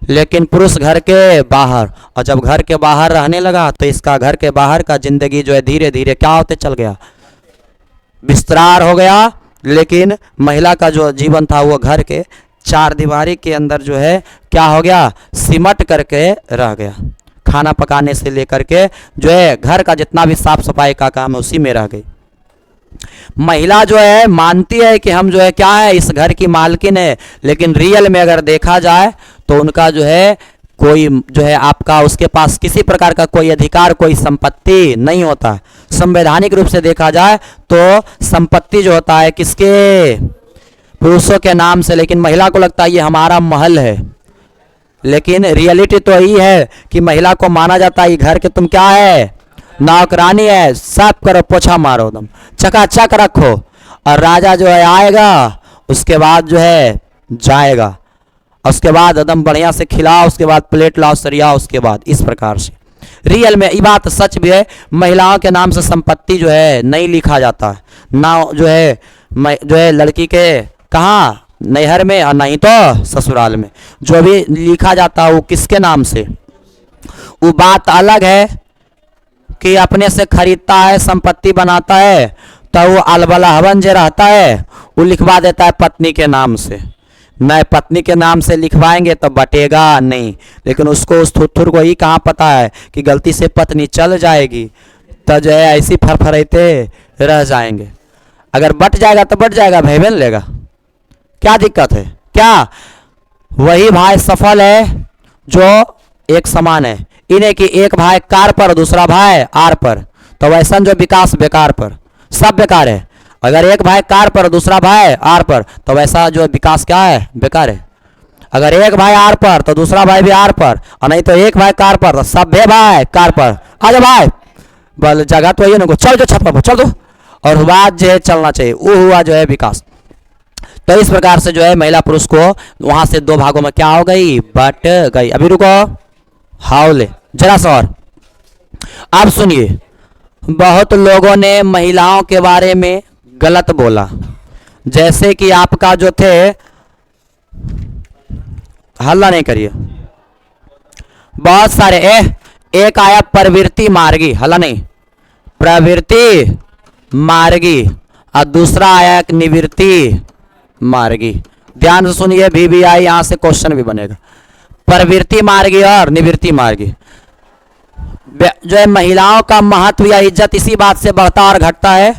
लेकिन पुरुष घर के बाहर, और जब घर के बाहर रहने लगा तो इसका घर के बाहर का जिंदगी जो है धीरे धीरे क्या होते चल गया? विस्तार हो गया। लेकिन महिला का जो जीवन था वो घर के 4 दीवारी के अंदर जो है क्या हो गया? सिमट करके रह गया। खाना पकाने से लेकर के जो है घर का जितना भी साफ सफाई का काम है उसी में रह गई। महिला जो है मानती है कि हम जो है क्या है, इस घर की मालकिन है, लेकिन रियल में अगर देखा जाए तो उनका जो है कोई जो है आपका उसके पास किसी प्रकार का कोई अधिकार, कोई संपत्ति नहीं होता। संवैधानिक रूप से देखा जाए तो संपत्ति जो होता है किसके? पुरुषों के नाम से। लेकिन महिला को लगता है ये हमारा महल है। लेकिन रियलिटी तो यही है कि महिला को माना जाता है ये घर के तुम क्या है? नौकरानी है, साफ करो, पोछा मारो, एकदम चकाचक रखो। और राजा जो है आएगा, उसके बाद जो है जाएगा, उसके बाद एकदम बढ़िया से खिलाओ, उसके बाद प्लेट लाओ, सरियाओ, उसके बाद इस प्रकार से। रियल में ये बात सच भी है, महिलाओं के नाम से संपत्ति जो है नहीं लिखा जाता है ना, जो है लड़की के कहाँ? नैहर में, और नहीं तो ससुराल में। जो भी लिखा जाता है वो किसके नाम से? वो बात अलग है कि अपने से खरीदता है, संपत्ति बनाता है, तो वो अलबलाहवन जो रहता है वो लिखवा देता है पत्नी के नाम से। नए पत्नी के नाम से लिखवाएंगे तो बटेगा नहीं। लेकिन उसको, उस थुथुर को ही कहाँ पता है कि गलती से पत्नी चल जाएगी तो जो है ऐसी फरफराते रह जाएंगे। अगर बट जाएगा तो बट जाएगा, भाई बहन लेगा, क्या दिक्कत है? क्या वही भाई सफल है जो एक समान है? इन्हें कि एक भाई कार पर, दूसरा भाई आर पर, तो वैसा जो विकास बेकार पर, सब बेकार है। अगर एक भाई कार पर, दूसरा भाई आर पर, तो वैसा जो विकास क्या है? बेकार है। अगर एक भाई आर पर तो दूसरा भाई भी आर पर, और नहीं तो एक भाई कार पर तो सभे भाई कार पर। आ जाओ भाई, बल जगह तो ये ना, चल जो छत पर चल दो। और बात जो है चलना चाहिए, वो हुआ जो है विकास। तो इस प्रकार से जो है महिला पुरुष को वहां से दो भागों में क्या हो गई, बट गई। अभी रुको, हाउले जरा सा और। अब सुनिए, बहुत लोगों ने महिलाओं के बारे में गलत बोला, जैसे कि आपका जो थे, हल्ला नहीं करिए, बहुत सारे एक आया प्रवृत्ति मार्गी, हल्ला नहीं, प्रवृत्ति मार्गी, और दूसरा आया एक निवृत्ति मार्गी। ध्यान से सुनिए, भी आई यहां से क्वेश्चन भी बनेगा। प्रवृत्ति मार्गी और निवृत्ति मार्गी जो है, महिलाओं का महत्व या इज्जत इसी बात से बढ़ता और घटता है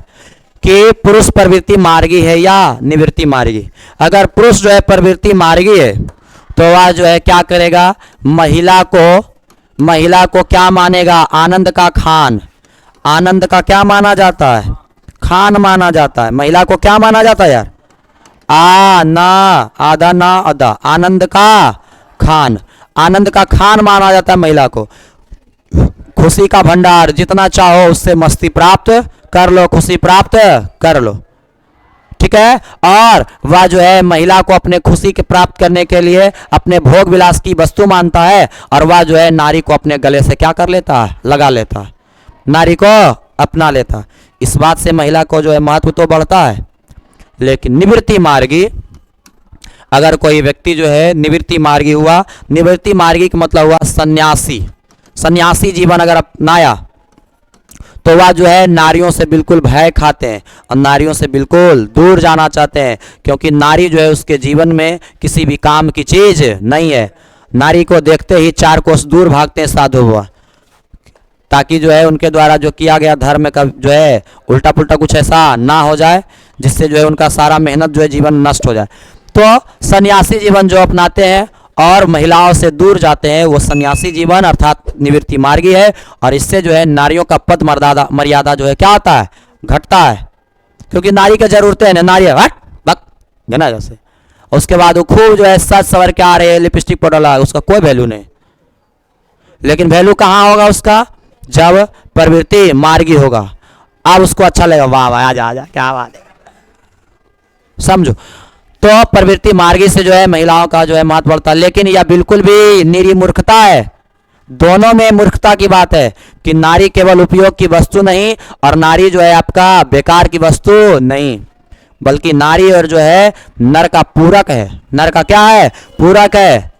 कि पुरुष प्रवृत्ति मार्गी है या निवृत्ति मार्गी। अगर पुरुष जो है प्रवृत्ति मार्गी है तो वह जो है क्या करेगा, महिला को क्या मानेगा, आनंद का खान। आनंद का क्या माना जाता है, खान माना जाता है। महिला को क्या माना जाता है यार, आ ना आधा ना अदा, आनंद का खान, आनंद का खान माना जाता है महिला को। खुशी का भंडार, जितना चाहो उससे मस्ती प्राप्त कर लो, खुशी प्राप्त कर लो, ठीक है। और वह जो है महिला को अपने खुशी के प्राप्त करने के लिए अपने भोग विलास की वस्तु मानता है, और वह जो है नारी को अपने गले से क्या कर लेता है, लगा लेता है, नारी को अपना लेता है। इस बात से महिला को जो है महत्व तो बढ़ता है। लेकिन निवृत्ति मार्गी, अगर कोई व्यक्ति जो है निवृत्ति मार्गी हुआ, निवृत्ति मार्गी का मतलब हुआ सन्यासी। सन्यासी जीवन अगर अपनाया तो वह जो है नारियों से बिल्कुल भय खाते हैं और नारियों से बिल्कुल दूर जाना चाहते हैं, क्योंकि नारी जो है उसके जीवन में किसी भी काम की चीज नहीं है। नारी को देखते ही 4 कोस दूर भागते हैं साधु हुआ, ताकि जो है उनके द्वारा जो किया गया धर्म का जो है उल्टा पुल्टा कुछ ऐसा ना हो जाए, जिससे जो है उनका सारा मेहनत जो है जीवन नष्ट हो जाए। तो सन्यासी जीवन जो अपनाते हैं और महिलाओं से दूर जाते हैं, वो सन्यासी जीवन अर्थात निवृत्ति मार्गी है। और इससे जो है नारियों का पद मर्यादा जो है क्या होता है, घटता है, क्योंकि नारी की जरूरतें हैं, नारी हट बक ना जैसे। उसके बाद वो खूब जो है सज सवर के आ रहे हैं, लिपस्टिक पाउडर लगा, उसका कोई वैल्यू नहीं। लेकिन वैल्यू कहाँ होगा उसका, जब प्रवृत्ति मार्गी होगा। अब उसको अच्छा लगेगा, वाह वाह आजा आजा क्या बात है, समझो। तो प्रवृत्ति मार्गी से जो है महिलाओं का जो है महत्व बढ़ता है। लेकिन यह बिल्कुल भी निरी मूर्खता है। दोनों में मूर्खता की बात है कि नारी केवल उपयोग की वस्तु नहीं और नारी जो है आपका बेकार की वस्तु नहीं, बल्कि नारी और जो है नर का पूरक है। नर का क्या है, पूरक है।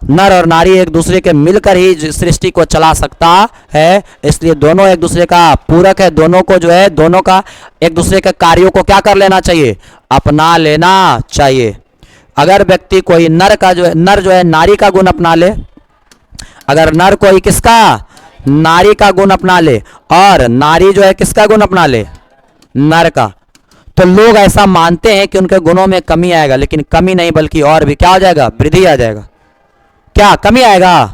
नर और नारी एक दूसरे के मिलकर ही सृष्टि को चला सकता है, इसलिए दोनों एक दूसरे का पूरक है। दोनों को जो है, दोनों का एक दूसरे के कार्यों को क्या कर लेना चाहिए, अपना लेना चाहिए। अगर व्यक्ति कोई नर जो है नारी का गुण अपना ले, अगर नर कोई किसका, नारी का गुण अपना ले, और नारी जो है किसका गुण अपना ले, नर का, तो लोग ऐसा मानते हैं कि उनके गुणों में कमी आएगा। लेकिन कमी नहीं, बल्कि और भी क्या हो जाएगा, वृद्धि आ जाएगा। क्या कमी आएगा,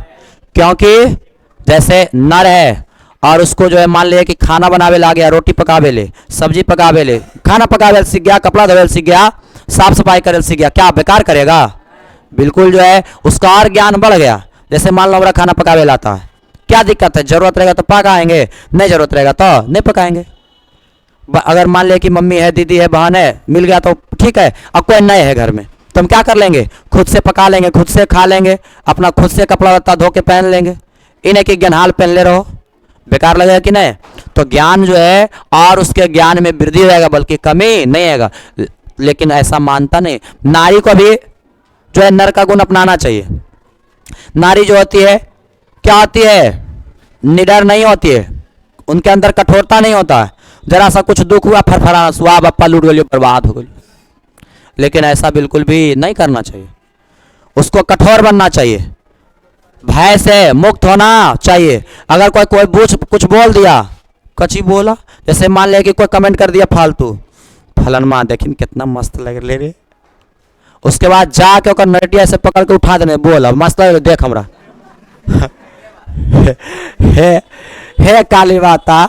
क्योंकि जैसे नर है और उसको जो है मान लिया कि खाना बनावे ला गया, रोटी पकावे ले, सब्जी पकावे ले, खाना पकावे सीख गया, कपड़ा धोवे सीख गया, साफ सफाई करे सीख गया, क्या बेकार करेगा, बिल्कुल जो है उसका और ज्ञान बढ़ गया। जैसे मान लो हमारा खाना पकावे लाता है, क्या दिक्कत है, जरूरत रहेगा तो पकाएंगे, नहीं जरूरत रहेगा तो नहीं पकाएंगे। अगर मान लिया कि मम्मी है, दीदी है, बहन है, मिल गया तो ठीक है। अब कोई नए है घर में तो हम क्या कर लेंगे, खुद से पका लेंगे, खुद से खा लेंगे, अपना खुद से कपड़ा लत्ता धो के पहन लेंगे। इन्हें कि ज्ञान पहन ले रहो, बेकार लगेगा कि नहीं। तो ज्ञान जो है और उसके ज्ञान में वृद्धि रहेगा, बल्कि कमी नहीं आएगा। लेकिन ऐसा मानता नहीं। नारी को भी जो है नर का गुण अपनाना चाहिए। नारी जो होती है क्या होती है, निडर नहीं होती है, उनके अंदर कठोरता नहीं होता है। जरा सा कुछ दुख हुआ फरफराना, सुहा बप्पा लूट गई, बर्बाद हो गई। लेकिन ऐसा बिल्कुल भी नहीं करना चाहिए, उसको कठोर बनना चाहिए, भय से मुक्त होना चाहिए। अगर कोई कुछ बोल दिया, कची बोला, जैसे मान लिया कि कोई कमेंट कर दिया फालतू, फलन माँ देखिन कितना मस्त लग ले रे, उसके बाद जाके ओकर नटिया से पकड़ के उठा देने, बोल मस्त लग देख हमरा हे काली माता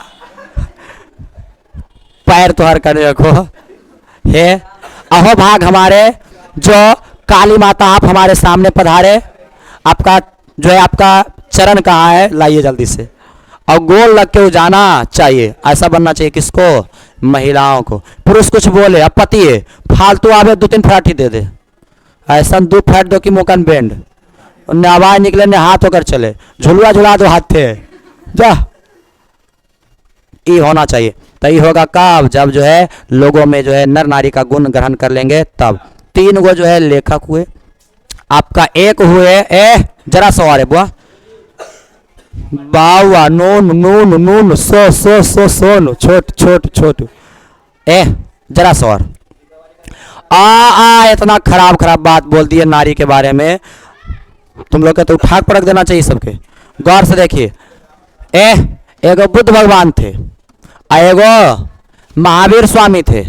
पैर तुहर करने रखो, हे अहो भाग हमारे जो काली माता आप हमारे सामने पधारे, आपका जो है आपका चरण कहाँ है, लाइए जल्दी से। और गोल लग के जाना चाहिए, ऐसा बनना चाहिए किसको, महिलाओं को। पुरुष कुछ बोले, अब पति है फालतू आवे 2-3 फराठी दे दे, ऐसा 2 फैट दो कि मुकन बेंड, उन्हें आवाज निकले ने हाथ होकर चले, झुलुआ झुला दो हाथ थे जा। ये होना चाहिए। तो ये होगा कब, जब जो है लोगों में जो है नर नारी का गुण ग्रहण कर लेंगे तब। 3 गो जो है लेखक हुए आपका, एक हुए जरा सवार है बुआ, बावा नून नून नून सोन छोट छोट छोट जरा सवार इतना खराब खराब बात बोल दी है नारी के बारे में, तुम लोग के तो उठा परख देना चाहिए सबके। गौर से देखिए, एगो बुद्ध भगवान थे, एगो महावीर स्वामी थे।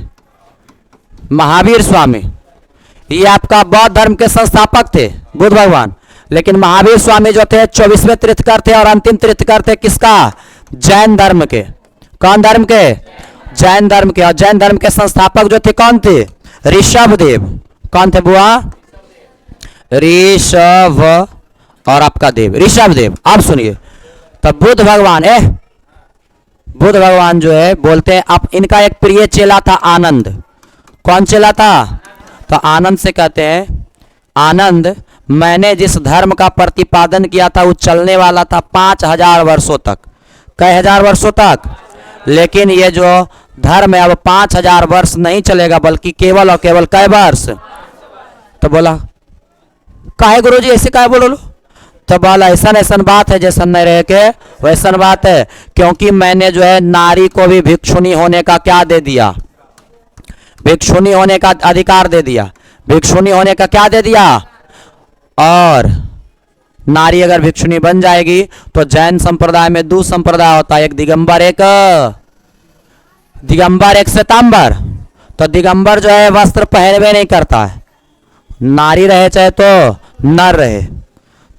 महावीर स्वामी ये आपका बौद्ध धर्म के संस्थापक थे बुद्ध भगवान, लेकिन महावीर स्वामी जो थे 24वें तीर्थकर थे और अंतिम तीर्थकर थे किसका, जैन धर्म के। कौन धर्म के, जैन धर्म के। और जैन धर्म के संस्थापक जो थे कौन थे, ऋषभदेव। कौन थे बुआ, ऋषभ और आपका देव, ऋषभदेव। आप सुनिए, तब बुद्ध भगवान बुद्ध भगवान जो है बोलते हैं, अब इनका एक प्रिय चेला था आनंद। कौन चेला था, तो आनंद से कहते हैं, आनंद मैंने जिस धर्म का प्रतिपादन किया था वो चलने वाला था 5000 वर्षों तक। कई हजार वर्षों तक, लेकिन ये जो धर्म है अब 5000 वर्ष नहीं चलेगा, बल्कि केवल और केवल कई वर्ष। तो बोला काहे गुरुजी ऐसे काहे बोलो लो, तो बोला ऐसा बात है जैसा नहीं रह के वैसा बात है, क्योंकि मैंने जो है नारी को भी भिक्षुणी होने का क्या दे दिया, भिक्षुणी होने का अधिकार दे दिया। भिक्षुणी होने का क्या दे दिया, और नारी अगर भिक्षुणी बन जाएगी तो जैन संप्रदाय में 2 संप्रदाय होता है, एक दिगंबर एक श्वेतांबर। तो दिगंबर जो है वस्त्र पहनवे नहीं करता है, नारी रहे चाहे तो नर रहे।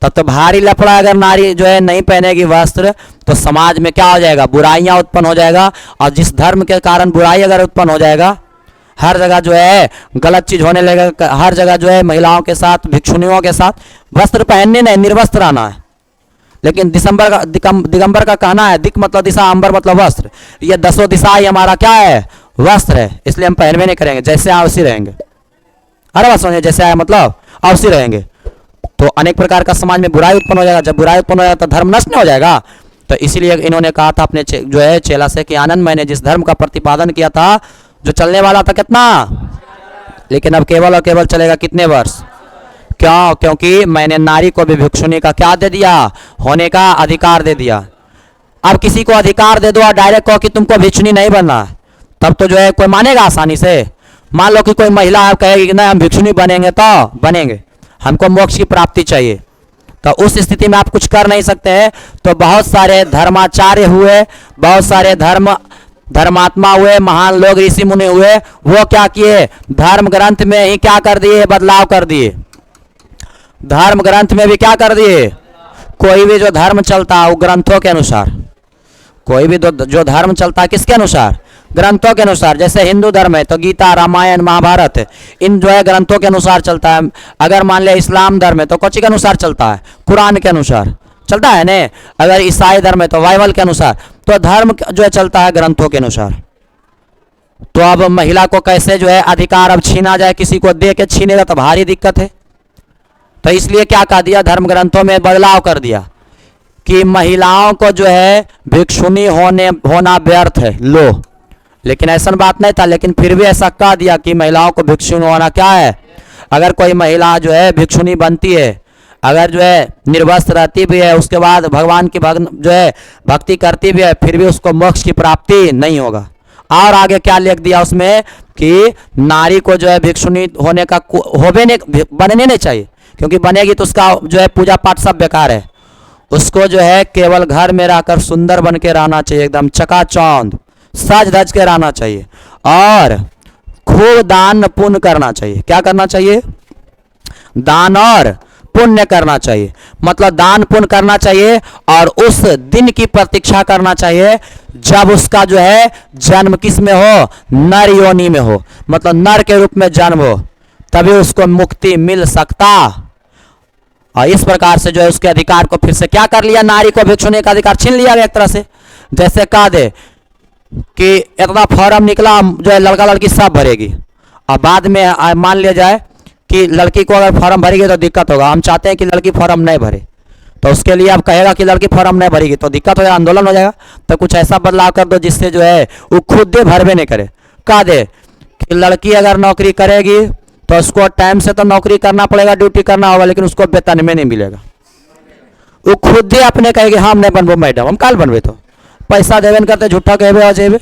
तब तो भारी लफड़ा, अगर नारी जो है नहीं पहनेगी वस्त्र तो समाज में क्या हो जाएगा, बुराइयां उत्पन्न हो जाएगा। और जिस धर्म के कारण बुराई अगर उत्पन्न हो जाएगा, हर जगह जो है गलत चीज होने लगेगा, हर जगह जो है महिलाओं के साथ, भिक्षुणियों के साथ वस्त्र पहनने नहीं, निर्वस्त्र आना है। लेकिन दिगंबर का कहना है, दिक मतलब दिशा, अंबर मतलब वस्त्र, ये 10 दिशा ही हमारा क्या है, वस्त्र है, इसलिए हम पहनवे नहीं करेंगे, जैसे आए वैसे रहेंगे। अरे बात समझिए, जैसे आए मतलब अवश्य रहेंगे। तो अनेक प्रकार का समाज में बुराई उत्पन्न हो जाएगा, जब बुराई उत्पन्न हो जाएगा तो धर्म नष्ट नहीं हो जाएगा। तो इसीलिए इन्होंने कहा था अपने जो है चेला से कि आनंद मैंने जिस धर्म का प्रतिपादन किया था जो चलने वाला था कितना, लेकिन अब केवल और केवल चलेगा कितने वर्ष। क्यों, क्योंकि मैंने नारी को भी भिक्षुणी का क्या दे दिया, होने का अधिकार दे दिया। अब किसी को अधिकार दे दो और डायरेक्ट कहो कि तुमको भिक्षुणी नहीं बनना, तब तो जो है कोई मानेगा आसानी से। मान लो कि कोई महिला कहेगी कि नहीं हम भिक्षुणी बनेंगे, तो बनेंगे, हमको मोक्ष की प्राप्ति चाहिए, तो उस स्थिति में आप कुछ कर नहीं सकते हैं। तो बहुत सारे धर्माचार्य हुए, बहुत सारे धर्मात्मा हुए, महान लोग ऋषि मुनि हुए, वो क्या किए, धर्म ग्रंथ में ही क्या कर दिए, बदलाव कर दिए। धर्म ग्रंथ में भी क्या कर दिए, कोई भी जो धर्म चलता है वो ग्रंथों के अनुसार, कोई भी जो धर्म चलता है किसके अनुसार, ग्रंथों के अनुसार। जैसे हिंदू धर्म है तो गीता, रामायण, महाभारत, इन जो है ग्रंथों के अनुसार चलता है। अगर मान लिया इस्लाम धर्म है तो कौन के अनुसार चलता है, कुरान के अनुसार चलता है ने। अगर ईसाई धर्म है तो बाइबल के अनुसार। तो धर्म जो है चलता है ग्रंथों के अनुसार। तो अब महिला को कैसे जो है अधिकार अब छीना जाए, किसी को दे के छीनेगा तो भारी दिक्कत है। तो इसलिए क्या कह दिया, धर्म ग्रंथों में बदलाव कर दिया कि महिलाओं को जो है भिक्षुणी होना व्यर्थ है। लो, लेकिन ऐसा बात नहीं था, लेकिन फिर भी ऐसा कह दिया कि महिलाओं को भिक्षुणी होना क्या है। अगर कोई महिला जो है भिक्षुणी बनती है, अगर जो है निर्वस्त्र रहती भी है, उसके बाद भगवान की जो है भक्ति करती भी है, फिर भी उसको मोक्ष की प्राप्ति नहीं होगा। और आगे क्या लिख दिया उसमें कि नारी को जो है भिक्षुणी होने का बनने नहीं चाहिए, क्योंकि बनेगी तो उसका जो है पूजा पाठ सब बेकार है। उसको जो है केवल घर में रहकर सुंदर बन के रहना चाहिए, एकदम चकाचौंध सज धज के रहना चाहिए, और खूब दान पुण्य करना चाहिए। क्या करना चाहिए, दान और पुण्य करना चाहिए। मतलब दान पुण्य करना चाहिए और उस दिन की प्रतीक्षा करना चाहिए जब उसका जो है जन्म किस में हो, नर योनि में हो, मतलब नर के रूप में जन्म हो। तभी उसको मुक्ति मिल सकता। और इस प्रकार से जो है उसके अधिकार को फिर से क्या कर लिया, नारी को भिक्षुणी का अधिकार छीन लिया एक तरह से। जैसे कह दे कि इतना फॉर्म निकला जो है लड़का लड़की सब भरेगी, और बाद में मान लिया जाए कि लड़की को अगर फॉर्म भरेगी तो दिक्कत होगा, हम चाहते हैं कि लड़की फॉर्म नहीं भरे, तो उसके लिए अब कहेगा कि लड़की फॉर्म नहीं भरेगी तो दिक्कत हो जाएगा, आंदोलन हो जाएगा। तो कुछ ऐसा बदलाव कर दो जिससे जो है वो खुद भरवे नहीं करे। कह दे कि लड़की अगर नौकरी करेगी तो उसको टाइम से तो नौकरी करना पड़ेगा, ड्यूटी करना होगा, लेकिन उसको वेतन में नहीं मिलेगा। वो खुद ही अपने कहेगी हम नहीं बनबो मैडम, हम काल बनबे, तो पैसा देवे नहीं करते, झूठा कहबे आ जेबे।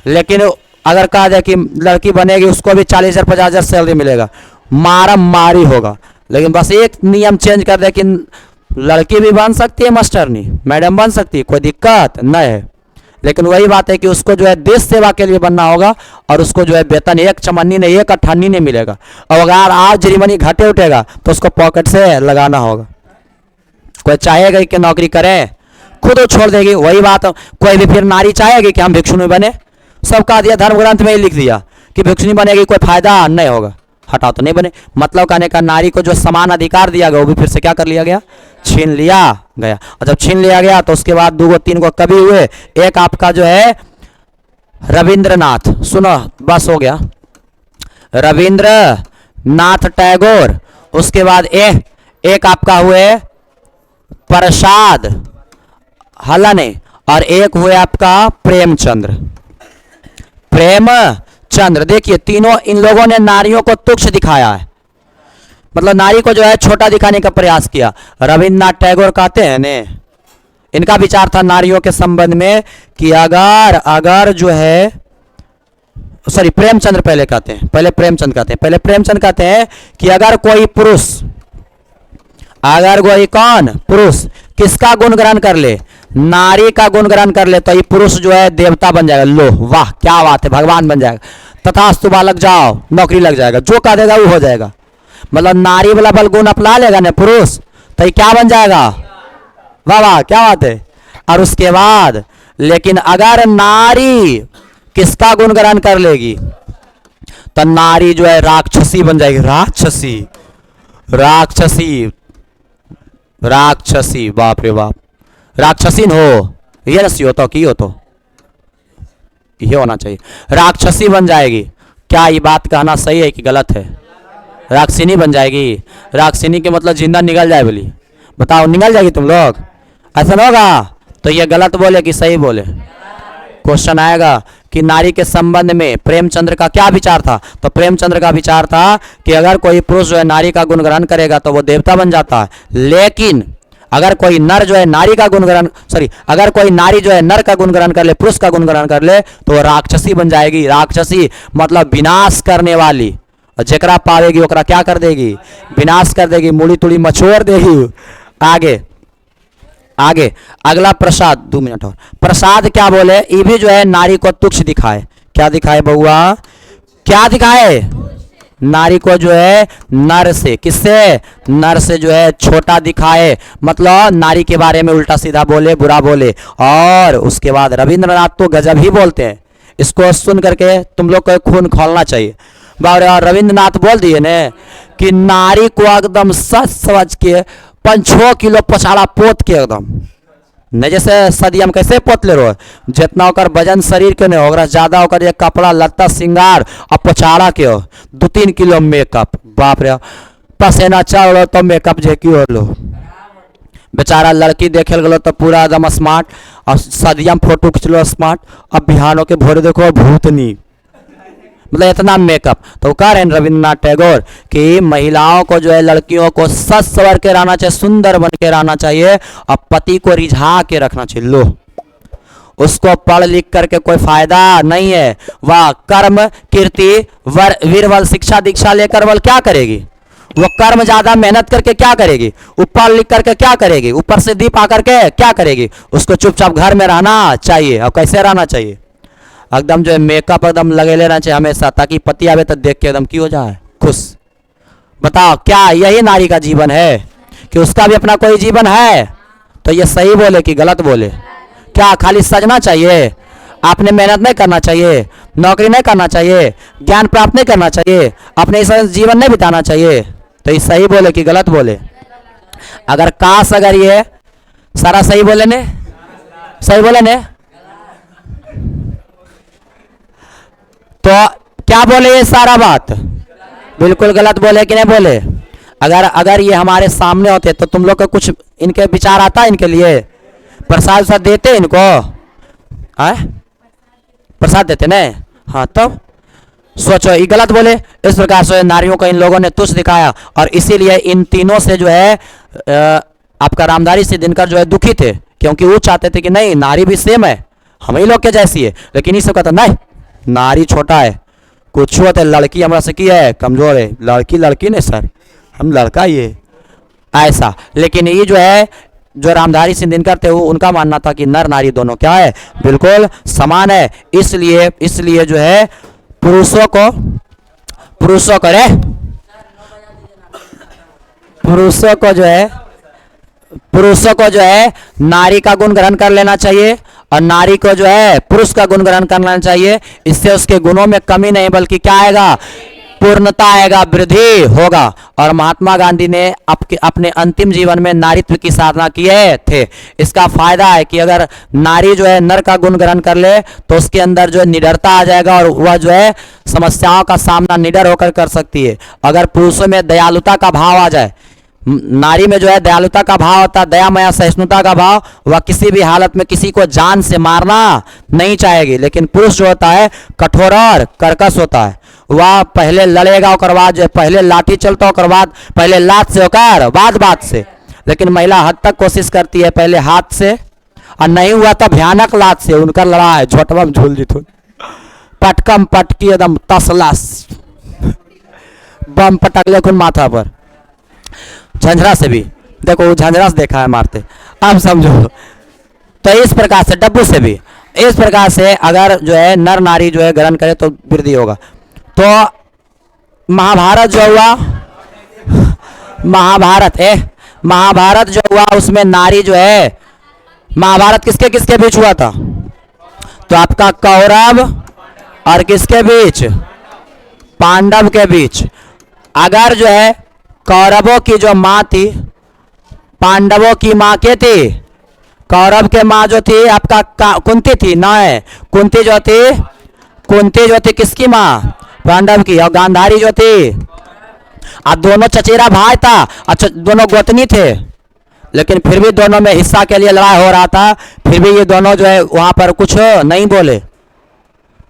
लेकिन अगर कहा जाए कि लड़की बनेगी उसको भी 40,000 50,000 सैलरी मिलेगा, मारम मारी होगा। लेकिन बस एक नियम चेंज कर दे कि लड़की भी बन सकती है मास्टरनी, मैडम बन सकती है, कोई दिक्कत नहीं है। लेकिन वही बात है कि उसको जो है देश सेवा के लिए बनना होगा, और उसको जो है वेतन एक चमन्नी नहीं एक अट्ठानी नहीं मिलेगा। और अगर आज जरिमनी घटे उठेगा तो उसको पॉकेट से लगाना होगा। कोई चाहेगा कि नौकरी करे, खुद वो छोड़ देगी। वही बात, कोई भी फिर नारी चाहेगी कि हम भिक्षुणी बने, सब कह दिया धर्म ग्रंथ में ही लिख दिया कि भिक्षुणी बनेगी कोई फायदा नहीं होगा, हटाओ तो नहीं बने। मतलब कहने का नारी को जो समान अधिकार दिया गया वो भी फिर से क्या कर लिया गया, छीन लिया गया। और जब छीन लिया गया तो उसके बाद 2 3 को कवि हुए। एक आपका जो है रविंद्रनाथ, सुनो बस हो गया, रविंद्रनाथ टैगोर। उसके बाद एक आपका हुए प्रसाद हलने, और एक हुए आपका प्रेमचंद्र। प्रेमचंद्र देखिए तीनों इन लोगों ने नारियों को तुच्छ दिखाया है, मतलब नारी को जो है छोटा दिखाने का प्रयास किया। रविन्द्रनाथ टैगोर कहते हैं ने, इनका विचार था नारियों के संबंध में कि अगर जो है, सॉरी प्रेमचंद्र पहले कहते हैं, पहले प्रेमचंद कहते हैं कि अगर कोई पुरुष किसका गुणगान कर ले, नारी का गुणगान कर ले, तो ये पुरुष जो है देवता बन जाएगा। लो वाह क्या बात है, भगवान बन जाएगा। तथास्तु बालक जाओ, नौकरी लग जाएगा, जो कह देगा वो हो जाएगा। मतलब नारी वाला बल गुण अपना लेगा ना पुरुष, तो ये क्या बन जाएगा, वाह वाह क्या बात है। और उसके बाद लेकिन अगर नारी किसका गुणगान कर लेगी तो नारी जो है राक्षसी बन जाएगी। राक्षसी बाप रे बाप, राक्षसीन हो, ये रसी हो तो की हो, तो ये होना चाहिए, राक्षसी बन जाएगी। क्या ये बात कहना सही है कि गलत है? राक्षिनी बन जाएगी। राक्षिनी के मतलब जिंदा निकल जाए बोली, बताओ निकल जाएगी तुम लोग, ऐसा ना होगा? तो ये गलत बोले कि सही बोले? क्वेश्चन आएगा कि नारी के संबंध में प्रेमचंद्र का क्या विचार था। तो प्रेमचंद्र का विचार था कि अगर कोई पुरुष जो है नारी का गुणगान करेगा तो वो देवता बन जाता है, लेकिन अगर कोई नर जो है नारी का गुणगान, अगर कोई नारी जो है नर का गुणगान कर ले, पुरुष का गुणगान कर ले, तो वो राक्षसी बन जाएगी। राक्षसी मतलब विनाश करने वाली, और जेकरा पावेगी ओकरा क्या कर देगी, विनाश कर देगी, मूड़ी तुड़ी मछोड़ देगी। आगे अगला प्रसाद, 2 मिनट और। प्रसाद क्या बोले, ये भी जो है नारी को तुच्छ दिखाए। क्या दिखाए बउआ, क्या दिखाए? नारी को जो है नर से, किससे, नर से जो है छोटा दिखाए, मतलब नारी के बारे में उल्टा सीधा बोले, बुरा बोले। और उसके बाद रविंद्रनाथ तो गजब ही बोलते हैं, इसको सुन करके तुम लोग को खून खोलना चाहिए। और रविंद्रनाथ बोल दिए ने कि नारी को एकदम सच समझ के 5-6 किलो पछाड़ा पोत के एकदम, न जैसे सदी हम कैसे पोत ले रहो, जितना होकर वजन शरीर के नहीं होगा ज्यादा होकर ये कपड़ा लत्ता सिंगार और पछाड़ा के हो 2-3 किलो मेकअप, बाप रे पसेना चल लो तो मेकअप जे की हो लो। बेचारा लड़की देखे गलो तो पूरा एकदम स्मार्ट, और सदिया में फोटो खिंचलो स्मार्ट, अब बिहानों के भोरे देखो भूतनी, मतलब इतना मेकअप। तो कह रहे हैं रविंद्रनाथ टैगोर कि महिलाओं को जो है लड़कियों को सच सवर के रहना चाहिए, सुंदर बन के रहना चाहिए, और पति को रिझा के रखना चाहिए। लो उसको पढ़ लिख करके कोई फायदा नहीं है, वह कर्म कीर्ति वीरबल शिक्षा दीक्षा लेकर बल क्या करेगी, वो कर्म ज्यादा मेहनत करके क्या करेगी, ऊपर लिख करके क्या करेगी, ऊपर से दीप आकर के क्या करेगी। उसको चुपचाप घर में रहना चाहिए। और कैसे रहना चाहिए, एकदम जो है मेकअप एकदम लगे लेना चाहिए हमेशा, ताकि पति आवे तो देख के एकदम की हो जाए खुश। बताओ क्या यही नारी का जीवन है कि उसका भी अपना कोई जीवन है? तो ये सही बोले कि गलत बोले? क्या खाली सजना चाहिए? आपने मेहनत नहीं करना चाहिए, नौकरी नहीं करना चाहिए, ज्ञान प्राप्त नहीं करना चाहिए, अपने इस जीवन नहीं बिताना चाहिए? तो ये सही बोले कि गलत बोले? अगर काश अगर ये सारा सही बोले ने, सही बोले ने, तो क्या बोले ये सारा बात? बिल्कुल गलत बोले कि नहीं बोले? अगर ये हमारे सामने होते तो तुम लोग को कुछ इनके विचार आता इनके लिए? प्रसाद वसाद देते इनको? प्रसाद देते नहीं? हाँ, तब सोचो ये गलत बोले। इस प्रकार से नारियों को इन लोगों ने तुच्छ दिखाया और इसीलिए इन तीनों से जो है आपका रामधारी सिंह दिनकर जो है दुखी थे, क्योंकि वो चाहते थे कि नहीं नारी भी सेम है, हम ही लोग के जैसी है। लेकिन इस कहता नहीं, नारी छोटा है, कुछ होते लड़की हमारा से की है, कमजोर है, लड़की नहीं सर, हम लड़का ही है ऐसा। लेकिन ये जो है जो रामधारी सिंह दिनकर थे वो उनका मानना था कि नर नारी दोनों क्या है, बिल्कुल समान है। इसलिए जो है पुरुषों को जो है नारी का गुण ग्रहण कर लेना चाहिए और नारी को जो है पुरुष का गुण ग्रहण करना चाहिए। इससे उसके गुणों में कमी नहीं बल्कि क्या आएगा, पूर्णता आएगा, वृद्धि होगा। और महात्मा गांधी ने अपने अंतिम जीवन में नारीत्व की साधना किए थे। इसका फायदा है कि अगर नारी जो है नर का गुण ग्रहण कर ले तो उसके अंदर जो है निडरता आ जाएगा और वह जो है समस्याओं का सामना निडर होकर कर सकती है। अगर पुरुषों में दयालुता का भाव आ जाए, नारी में जो है दयालुता का भाव होता है, दया माया सहिष्णुता का भाव, वह किसी भी हालत में किसी को जान से मारना नहीं चाहेगी। लेकिन पुरुष जो होता है कठोर और कर्कश होता है, वह पहले लड़ेगा और बाद जो है पहले लाठी चलता और बाद पहले लात से होकर बाद बात से। लेकिन महिला हद तक कोशिश करती है पहले हाथ से और नहीं हुआ तो भयानक लात से। उनका लड़ा है झोटवा में झूल जीत पटकम पटकी एकदम तसला बम पटक ले खुन माथा पर। झंझरा से भी देखो, वो झंझरा से देखा है मारते, अब समझो। तो इस प्रकार से डब्बू से भी इस प्रकार से अगर जो है नर नारी जो है ग्रहण करे तो वृद्धि होगा। तो महाभारत जो हुआ, महाभारत जो हुआ उसमें नारी जो है, महाभारत किसके किसके बीच हुआ था? तो आपका कौरव और किसके बीच? पांडव के बीच। अगर जो है कौरवों की जो माँ थी पांडवों की माँ के थी, कौरव के माँ जो थी आपका कुंती थी ना, है कुंती जो थी किसकी माँ? पांडव की। और गांधारी जो थी, अब दोनों चचेरा भाई था, अच्छा दोनों गोतनी थे, लेकिन फिर भी दोनों में हिस्सा के लिए लड़ाई हो रहा था। फिर भी ये दोनों जो है वहां पर कुछ नहीं बोले,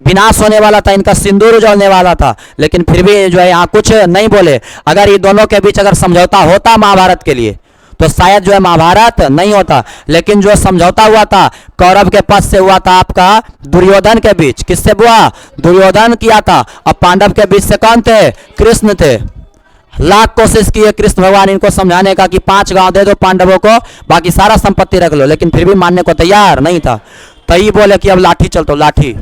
विनाश होने वाला था, इनका सिंदूर उजड़ने वाला था, लेकिन फिर भी जो है यहाँ कुछ नहीं बोले। अगर ये दोनों के बीच अगर समझौता होता महाभारत के लिए तो शायद जो है महाभारत नहीं होता। लेकिन जो समझौता हुआ था कौरव के पक्ष से हुआ था आपका दुर्योधन के बीच। किससे हुआ? दुर्योधन किया था। और पांडव के बीच से कौन थे? कृष्ण थे। लाख कोशिश किए कृष्ण भगवान इनको समझाने का कि 5 गांव दे दो पांडवों को, बाकी सारा संपत्ति रख लो, लेकिन फिर भी मानने को तैयार नहीं था। तो ये बोले कि अब लाठी चल तो लाठी।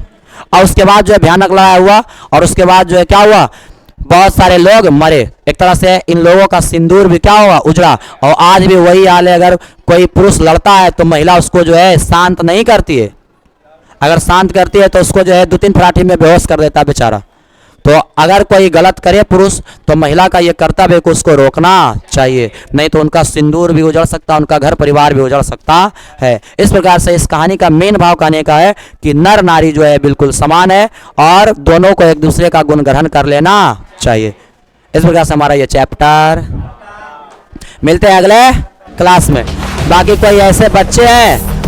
और उसके बाद जो है भयानक लड़ाई हुआ और उसके बाद जो है क्या हुआ, बहुत सारे लोग मरे। एक तरह से इन लोगों का सिंदूर भी क्या हुआ? उजड़ा। और आज भी वही हाल है, अगर कोई पुरुष लड़ता है तो महिला उसको जो है शांत नहीं करती है। अगर शांत करती है तो उसको जो है 2-3 फराठी में बेहोश कर देता है बेचारा। तो अगर कोई गलत करे पुरुष तो महिला का ये कर्तव्य है कि उसको रोकना चाहिए, नहीं तो उनका सिंदूर भी उजड़ सकता है, उनका घर परिवार भी उजड़ सकता है। इस प्रकार से इस कहानी का मेन भाव कहने का है कि नर नारी जो है बिल्कुल समान है और दोनों को एक दूसरे का गुण ग्रहण कर लेना चाहिए। इस प्रकार से हमारा ये चैप्टर, मिलते हैं अगले क्लास में। बाकी कोई ऐसे बच्चे हैं